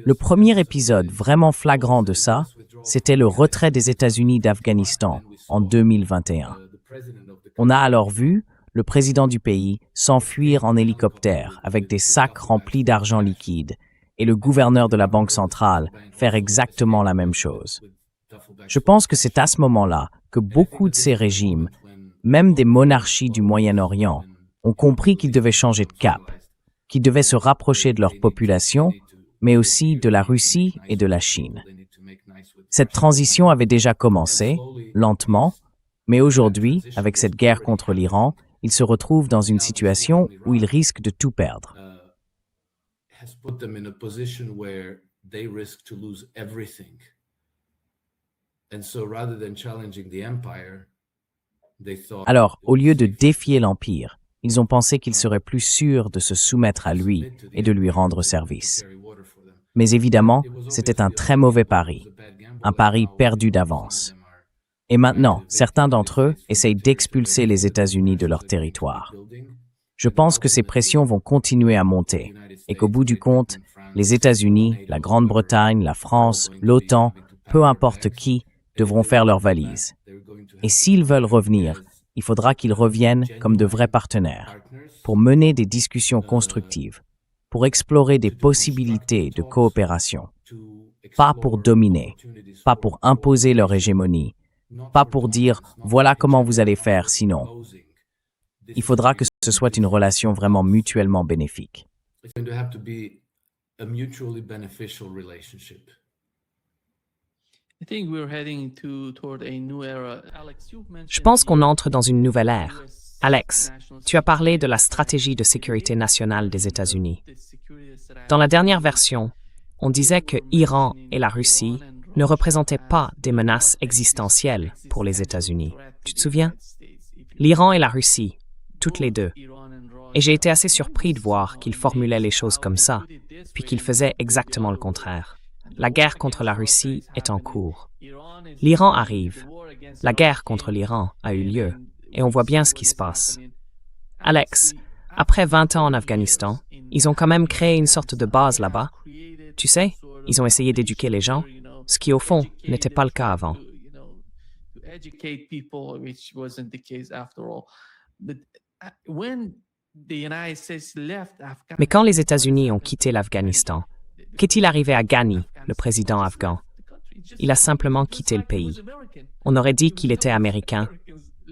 Le premier épisode vraiment flagrant de ça, c'était le retrait des États-Unis d'Afghanistan en 2021. On a alors vu le président du pays s'enfuir en hélicoptère avec des sacs remplis d'argent liquide et le gouverneur de la Banque centrale faire exactement la même chose. Je pense que c'est à ce moment-là que beaucoup de ces régimes, même des monarchies du Moyen-Orient, ont compris qu'ils devaient changer de cap, qu'ils devaient se rapprocher de leur population, mais aussi de la Russie et de la Chine. Cette transition avait déjà commencé, lentement, mais aujourd'hui, avec cette guerre contre l'Iran, ils se retrouvent dans une situation où ils risquent de tout perdre. Alors, au lieu de défier l'Empire, ils ont pensé qu'ils seraient plus sûrs de se soumettre à lui et de lui rendre service. Mais évidemment, c'était un très mauvais pari, un pari perdu d'avance. Et maintenant, certains d'entre eux essayent d'expulser les États-Unis de leur territoire. Je pense que ces pressions vont continuer à monter et qu'au bout du compte, les États-Unis, la Grande-Bretagne, la France, l'OTAN, peu importe qui, devront faire leurs valises. Et s'ils veulent revenir, il faudra qu'ils reviennent comme de vrais partenaires, pour mener des discussions constructives, pour explorer des possibilités de coopération, pas pour dominer, pas pour imposer leur hégémonie, pas pour dire « voilà comment vous allez faire sinon ». Il faudra que ce soit une relation vraiment mutuellement bénéfique. Je pense qu'on entre dans une nouvelle ère. Alex, tu as parlé de la stratégie de sécurité nationale des États-Unis. Dans la dernière version, on disait que l'Iran et la Russie ne représentaient pas des menaces existentielles pour les États-Unis. Tu te souviens? L'Iran et la Russie, toutes les deux. Et j'ai été assez surpris de voir qu'ils formulaient les choses comme ça, puis qu'ils faisaient exactement le contraire. La guerre contre la Russie est en cours. L'Iran arrive. La guerre contre l'Iran a eu lieu, et on voit bien ce qui se passe. Alex, après 20 ans en Afghanistan, ils ont quand même créé une sorte de base là-bas. Tu sais, ils ont essayé d'éduquer les gens, ce qui au fond n'était pas le cas avant. Mais quand les États-Unis ont quitté l'Afghanistan, qu'est-il arrivé à Ghani, le président afghan? Il a simplement quitté le pays. On aurait dit qu'il était américain.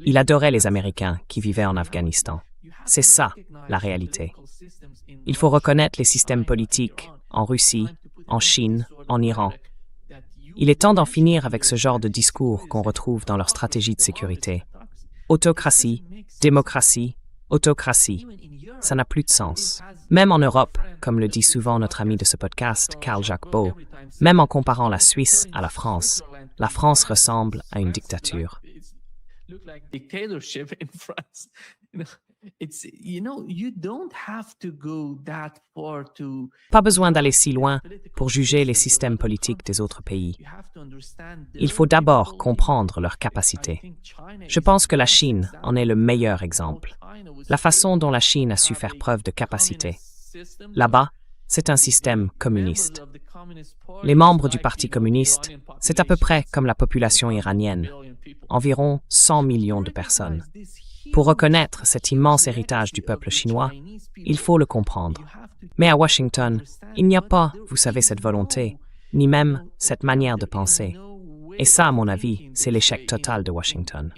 Il adorait les Américains qui vivaient en Afghanistan. C'est ça, la réalité. Il faut reconnaître les systèmes politiques en Russie, en Chine, en Iran. Il est temps d'en finir avec ce genre de discours qu'on retrouve dans leur stratégie de sécurité. Autocratie, démocratie, autocratie. Ça n'a plus de sens. Même en Europe, comme le dit souvent notre ami de ce podcast, Carl-Jacques Beau, même en comparant la Suisse à la France ressemble à une dictature. Pas besoin d'aller si loin pour juger les systèmes politiques des autres pays. Il faut d'abord comprendre leurs capacités. Je pense que la Chine en est le meilleur exemple. La façon dont la Chine a su faire preuve de capacité. Là-bas, c'est un système communiste. Les membres du Parti communiste, c'est à peu près comme la population iranienne, environ 100 millions de personnes. Pour reconnaître cet immense héritage du peuple chinois, il faut le comprendre. Mais à Washington, il n'y a pas, vous savez, cette volonté, ni même cette manière de penser. Et ça, à mon avis, c'est l'échec total de Washington.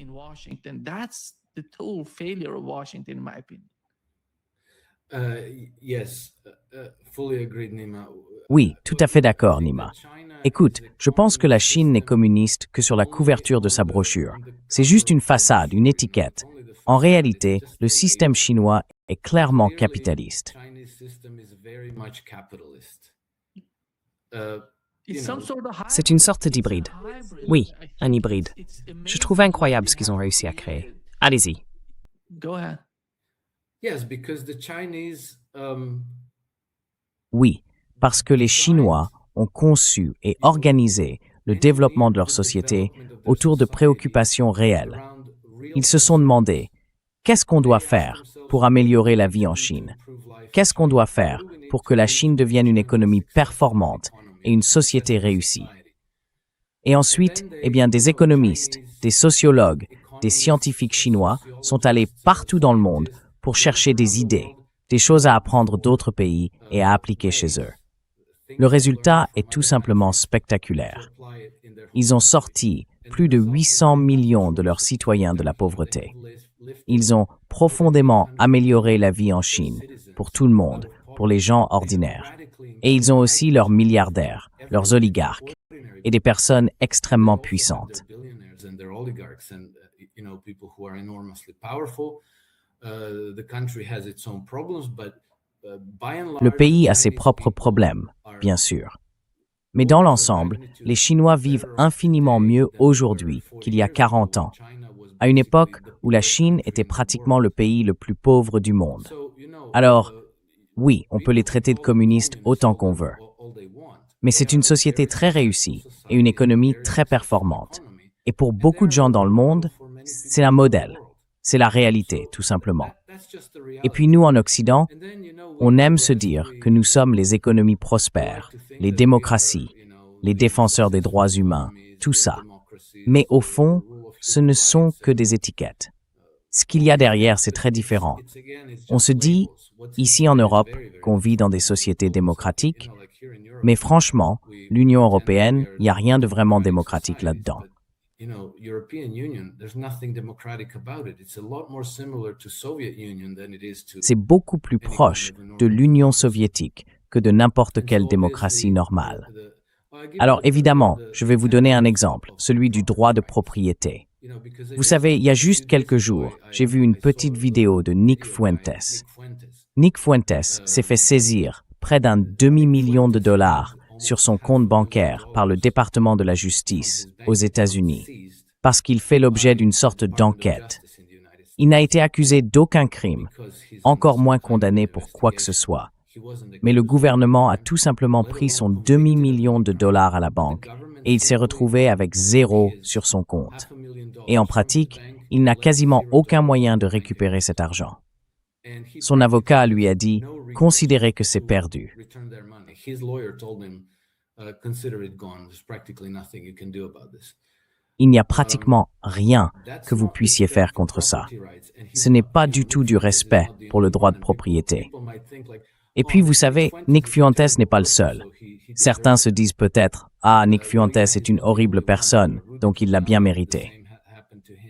Oui, tout à fait d'accord, Nima. Écoute, je pense que la Chine n'est communiste que sur la couverture de sa brochure. C'est juste une façade, une étiquette. En réalité, le système chinois est clairement capitaliste. C'est une sorte d'hybride. Oui, un hybride. Je trouve incroyable ce qu'ils ont réussi à créer. Allez-y. Oui, parce que les Chinois ont conçu et organisé le développement de leur société autour de préoccupations réelles. Ils se sont demandé, qu'est-ce qu'on doit faire pour améliorer la vie en Chine? Qu'est-ce qu'on doit faire pour que la Chine devienne une économie performante et une société réussie? Et ensuite, des économistes, des sociologues, des scientifiques chinois sont allés partout dans le monde pour chercher des idées, des choses à apprendre d'autres pays et à appliquer chez eux. Le résultat est tout simplement spectaculaire. Ils ont sorti plus de 800 millions de leurs citoyens de la pauvreté. Ils ont profondément amélioré la vie en Chine, pour tout le monde, pour les gens ordinaires. Et ils ont aussi leurs milliardaires, leurs oligarques, et des personnes extrêmement puissantes. Le pays a ses propres problèmes, bien sûr. Mais dans l'ensemble, les Chinois vivent infiniment mieux aujourd'hui qu'il y a 40 ans, à une époque où la Chine était pratiquement le pays le plus pauvre du monde. Alors, oui, on peut les traiter de communistes autant qu'on veut. Mais c'est une société très réussie et une économie très performante. Et pour beaucoup de gens dans le monde, c'est un modèle. C'est la réalité, tout simplement. Et puis nous, en Occident, on aime se dire que nous sommes les économies prospères, les démocraties, les défenseurs des droits humains, tout ça. Mais au fond, ce ne sont que des étiquettes. Ce qu'il y a derrière, c'est très différent. On se dit, ici en Europe, qu'on vit dans des sociétés démocratiques, mais franchement, l'Union européenne, il n'y a rien de vraiment démocratique là-dedans. C'est beaucoup plus proche de l'Union soviétique que de n'importe quelle démocratie normale. Alors évidemment, je vais vous donner un exemple, celui du droit de propriété. Vous savez, il y a juste quelques jours, j'ai vu une petite vidéo de Nick Fuentes. Nick Fuentes s'est fait saisir près d'un demi-million de dollars sur son compte bancaire par le département de la justice aux États-Unis, parce qu'il fait l'objet d'une sorte d'enquête. Il n'a été accusé d'aucun crime, encore moins condamné pour quoi que ce soit. Mais le gouvernement a tout simplement pris son demi-million de dollars à la banque et il s'est retrouvé avec zéro sur son compte. Et en pratique, il n'a quasiment aucun moyen de récupérer cet argent. Son avocat lui a dit « Considérez que c'est perdu ». Il n'y a pratiquement rien que vous puissiez faire contre ça. Ce n'est pas du tout du respect pour le droit de propriété. Et puis, vous savez, Nick Fuentes n'est pas le seul. Certains se disent peut-être « Ah, Nick Fuentes est une horrible personne, donc il l'a bien mérité. »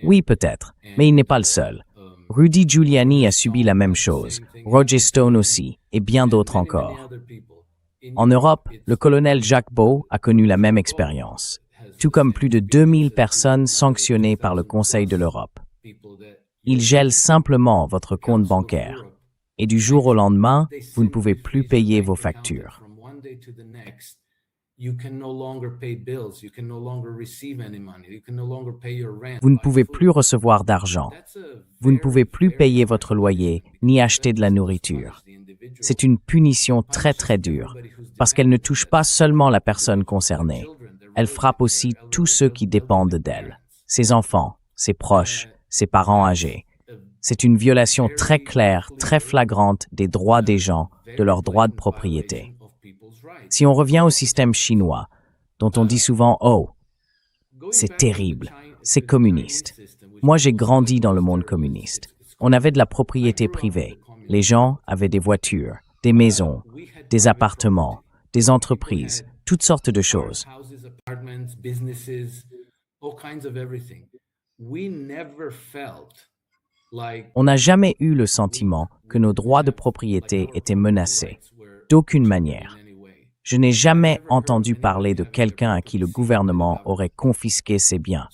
Oui, peut-être, mais il n'est pas le seul. Rudy Giuliani a subi la même chose, Roger Stone aussi, et bien d'autres encore. En Europe, le colonel Jacques Beau a connu la même expérience, tout comme plus de 2000 personnes sanctionnées par le Conseil de l'Europe. Il gèle simplement votre compte bancaire, et du jour au lendemain, vous ne pouvez plus payer vos factures. Vous ne pouvez plus recevoir d'argent. Vous ne pouvez plus payer votre loyer, ni acheter de la nourriture. C'est une punition très très dure, parce qu'elle ne touche pas seulement la personne concernée. Elle frappe aussi tous ceux qui dépendent d'elle, ses enfants, ses proches, ses parents âgés. C'est une violation très claire, très flagrante des droits des gens, de leurs droits de propriété. Si on revient au système chinois, dont on dit souvent « Oh, c'est terrible, c'est communiste ». Moi, j'ai grandi dans le monde communiste. On avait de la propriété privée. Les gens avaient des voitures, des maisons, des appartements, des entreprises, toutes sortes de choses. On n'a jamais eu le sentiment que nos droits de propriété étaient menacés, d'aucune manière. Je n'ai jamais entendu parler de quelqu'un à qui le gouvernement aurait confisqué ses biens.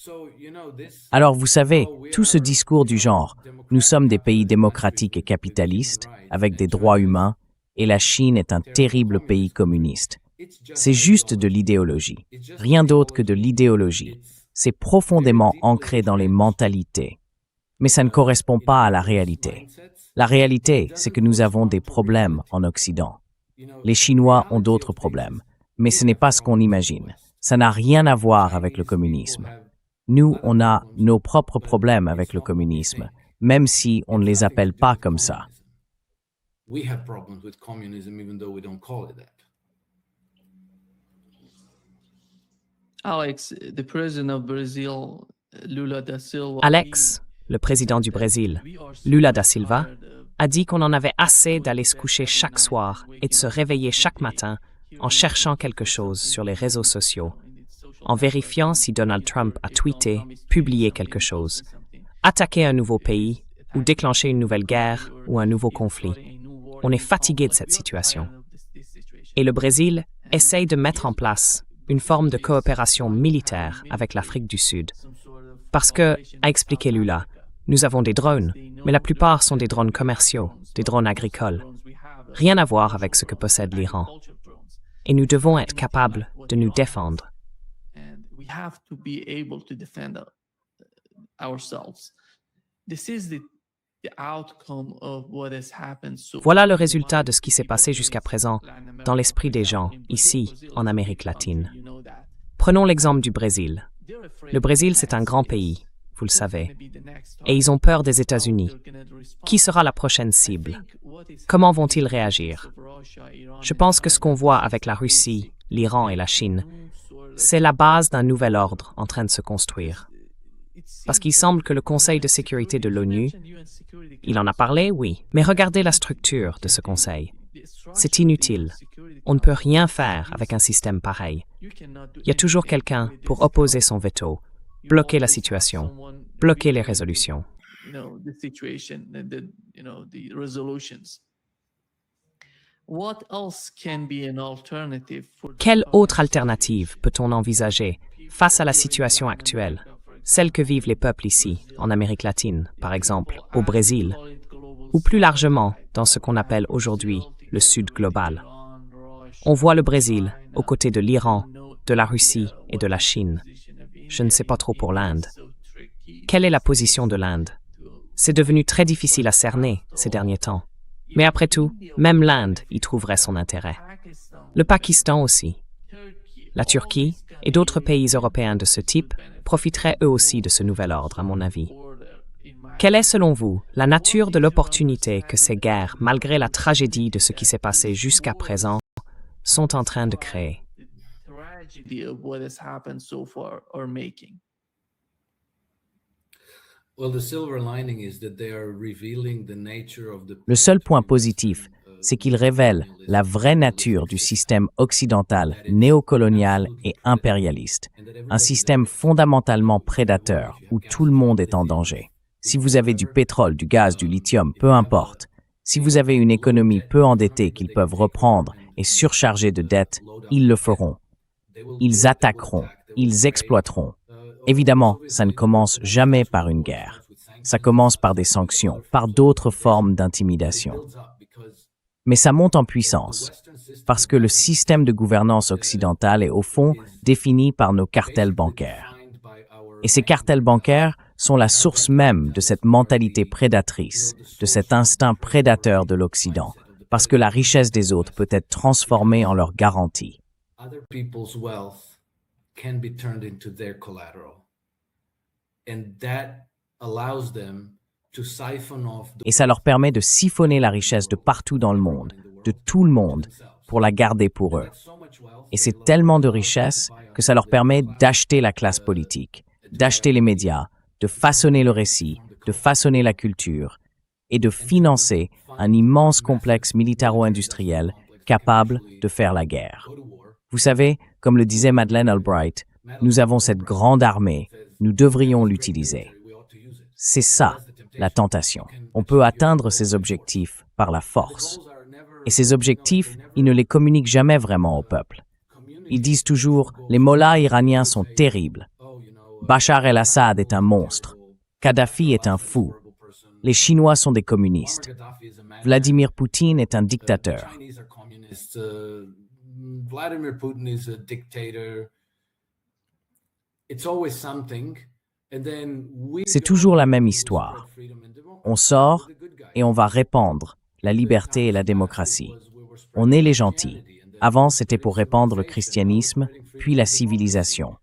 Alors vous savez, tout ce discours du genre « nous sommes des pays démocratiques et capitalistes, avec des droits humains, et la Chine est un terrible pays communiste », c'est juste de l'idéologie, rien d'autre que de l'idéologie. C'est profondément ancré dans les mentalités. Mais ça ne correspond pas à la réalité. La réalité, c'est que nous avons des problèmes en Occident. Les Chinois ont d'autres problèmes, mais ce n'est pas ce qu'on imagine. Ça n'a rien à voir avec le communisme. Nous, on a nos propres problèmes avec le communisme, même si on ne les appelle pas comme ça. Alex, le président du Brésil, Lula da Silva, a dit qu'on en avait assez d'aller se coucher chaque soir et de se réveiller chaque matin en cherchant quelque chose sur les réseaux sociaux, en vérifiant si Donald Trump a tweeté, publié quelque chose, attaqué un nouveau pays ou déclenché une nouvelle guerre ou un nouveau conflit. On est fatigué de cette situation. Et le Brésil essaye de mettre en place une forme de coopération militaire avec l'Afrique du Sud. Parce que, a expliqué Lula, nous avons des drones, mais la plupart sont des drones commerciaux, des drones agricoles. Rien à voir avec ce que possède l'Iran. Et nous devons être capables de nous défendre. Voilà le résultat de ce qui s'est passé jusqu'à présent dans l'esprit des gens, ici, en Amérique latine. Prenons l'exemple du Brésil. Le Brésil, c'est un grand pays, vous le savez, et ils ont peur des États-Unis. Qui sera la prochaine cible? Comment vont-ils réagir? Je pense que ce qu'on voit avec la Russie, l'Iran et la Chine, c'est la base d'un nouvel ordre en train de se construire. Parce qu'il semble que le Conseil de sécurité de l'ONU, il en a parlé, oui, mais regardez la structure de ce Conseil. C'est inutile. On ne peut rien faire avec un système pareil. Il y a toujours quelqu'un pour opposer son veto, bloquer la situation, bloquer les résolutions. Quelle autre alternative peut-on envisager face à la situation actuelle, celle que vivent les peuples ici, en Amérique latine, par exemple, au Brésil, ou plus largement dans ce qu'on appelle aujourd'hui le Sud global? On voit le Brésil aux côtés de l'Iran, de la Russie et de la Chine. Je ne sais pas trop pour l'Inde. Quelle est la position de l'Inde? C'est devenu très difficile à cerner ces derniers temps. Mais après tout, même l'Inde y trouverait son intérêt. Le Pakistan aussi. La Turquie et d'autres pays européens de ce type profiteraient eux aussi de ce nouvel ordre, à mon avis. Quelle est, selon vous, la nature de l'opportunité que ces guerres, malgré la tragédie de ce qui s'est passé jusqu'à présent, sont en train de créer? Le seul point positif, c'est qu'ils révèlent la vraie nature du système occidental, néocolonial et impérialiste. Un système fondamentalement prédateur où tout le monde est en danger. Si vous avez du pétrole, du gaz, du lithium, peu importe. Si vous avez une économie peu endettée qu'ils peuvent reprendre et surchargée de dettes, ils le feront. Ils attaqueront, ils exploiteront. Évidemment, ça ne commence jamais par une guerre. Ça commence par des sanctions, par d'autres formes d'intimidation. Mais ça monte en puissance, parce que le système de gouvernance occidental est au fond défini par nos cartels bancaires. Et ces cartels bancaires sont la source même de cette mentalité prédatrice, de cet instinct prédateur de l'Occident, parce que la richesse des autres peut être transformée en leur garantie. Et ça leur permet de siphonner la richesse de partout dans le monde, de tout le monde, pour la garder pour eux. Et c'est tellement de richesse que ça leur permet d'acheter la classe politique, d'acheter les médias, de façonner le récit, de façonner la culture et de financer un immense complexe militaro-industriel capable de faire la guerre. Vous savez, comme le disait Madeleine Albright, nous avons cette grande armée, nous devrions l'utiliser. C'est ça, la tentation. On peut atteindre ces objectifs par la force. Et ces objectifs, ils ne les communiquent jamais vraiment au peuple. Ils disent toujours « les mollahs iraniens sont terribles ». Bachar el-Assad est un monstre. Kadhafi est un fou. Les Chinois sont des communistes. Vladimir Poutine est un dictateur. Vladimir Putin is a dictator. It's always something. C'est toujours la même histoire. On sort et on va répandre la liberté et la démocratie. On est les gentils. Avant, c'était pour répandre le christianisme, puis la civilisation.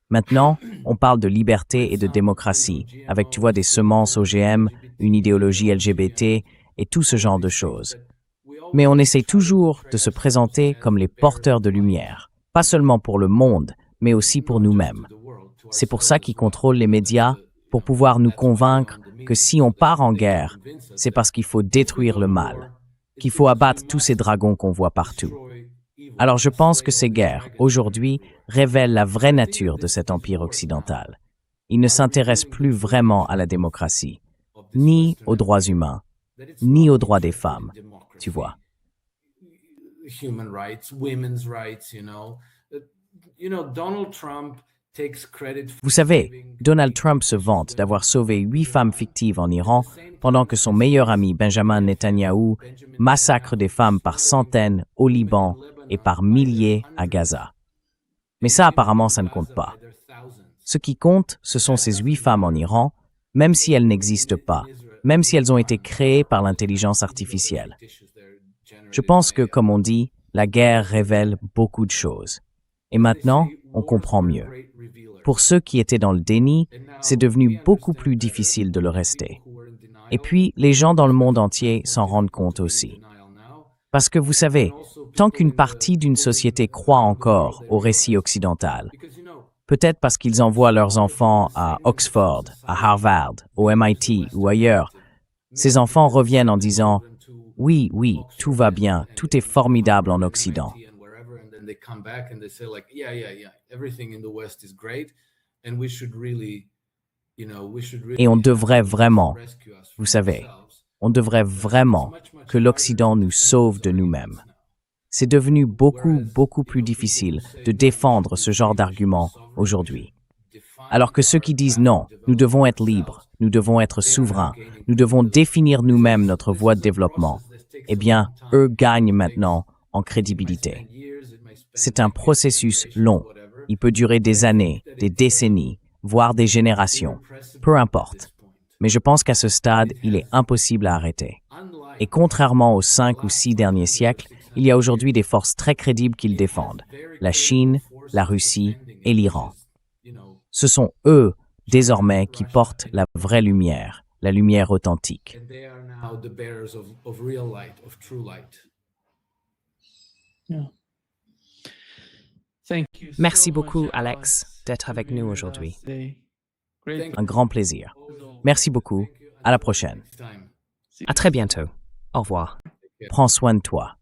Maintenant, on parle de liberté et de démocratie, avec, tu vois, des semences OGM, une idéologie LGBT et tout ce genre de choses. Mais on essaie toujours de se présenter comme les porteurs de lumière, pas seulement pour le monde, mais aussi pour nous-mêmes. C'est pour ça qu'ils contrôlent les médias, pour pouvoir nous convaincre que si on part en guerre, c'est parce qu'il faut détruire le mal, qu'il faut abattre tous ces dragons qu'on voit partout. Alors je pense que ces guerres, aujourd'hui, révèlent la vraie nature de cet empire occidental. Il ne s'intéresse plus vraiment à la démocratie, ni aux droits humains, ni aux droits des femmes, tu vois. Human rights, women's rights, Donald Trump takes credit for... Vous savez, Donald Trump se vante d'avoir sauvé 8 femmes fictives en Iran pendant que son meilleur ami Benjamin Netanyahou massacre des femmes par centaines au Liban et par milliers à Gaza. Mais ça, apparemment, ça ne compte pas. Ce qui compte, ce sont ces 8 femmes en Iran, même si elles n'existent pas, même si elles ont été créées par l'intelligence artificielle. Je pense que, comme on dit, la guerre révèle beaucoup de choses. Et maintenant, on comprend mieux. Pour ceux qui étaient dans le déni, c'est devenu beaucoup plus difficile de le rester. Et puis, les gens dans le monde entier s'en rendent compte aussi. Parce que vous savez, tant qu'une partie d'une société croit encore au récit occidental, peut-être parce qu'ils envoient leurs enfants à Oxford, à Harvard, au MIT ou ailleurs, ces enfants reviennent en disant « Oui, oui, tout va bien, tout est formidable en Occident ». Et on devrait vraiment, vous savez, on devrait vraiment que l'Occident nous sauve de nous-mêmes. C'est devenu beaucoup plus difficile de défendre ce genre d'arguments aujourd'hui. Alors que ceux qui disent non, nous devons être libres, nous devons être souverains, nous devons définir nous-mêmes notre voie de développement, eh bien, eux gagnent maintenant en crédibilité. C'est un processus long. Il peut durer des années, des décennies, voire des générations. Peu importe. Mais je pense qu'à ce stade, il est impossible à arrêter. Et contrairement aux 5 ou 6 derniers siècles, il y a aujourd'hui des forces très crédibles qui le défendent. La Chine, la Russie et l'Iran. Ce sont eux, désormais, qui portent la vraie lumière, la lumière authentique. Merci beaucoup, Alex, d'être avec nous aujourd'hui. Un grand plaisir. Merci beaucoup. À la prochaine. À très bientôt. Au revoir. Prends soin de toi.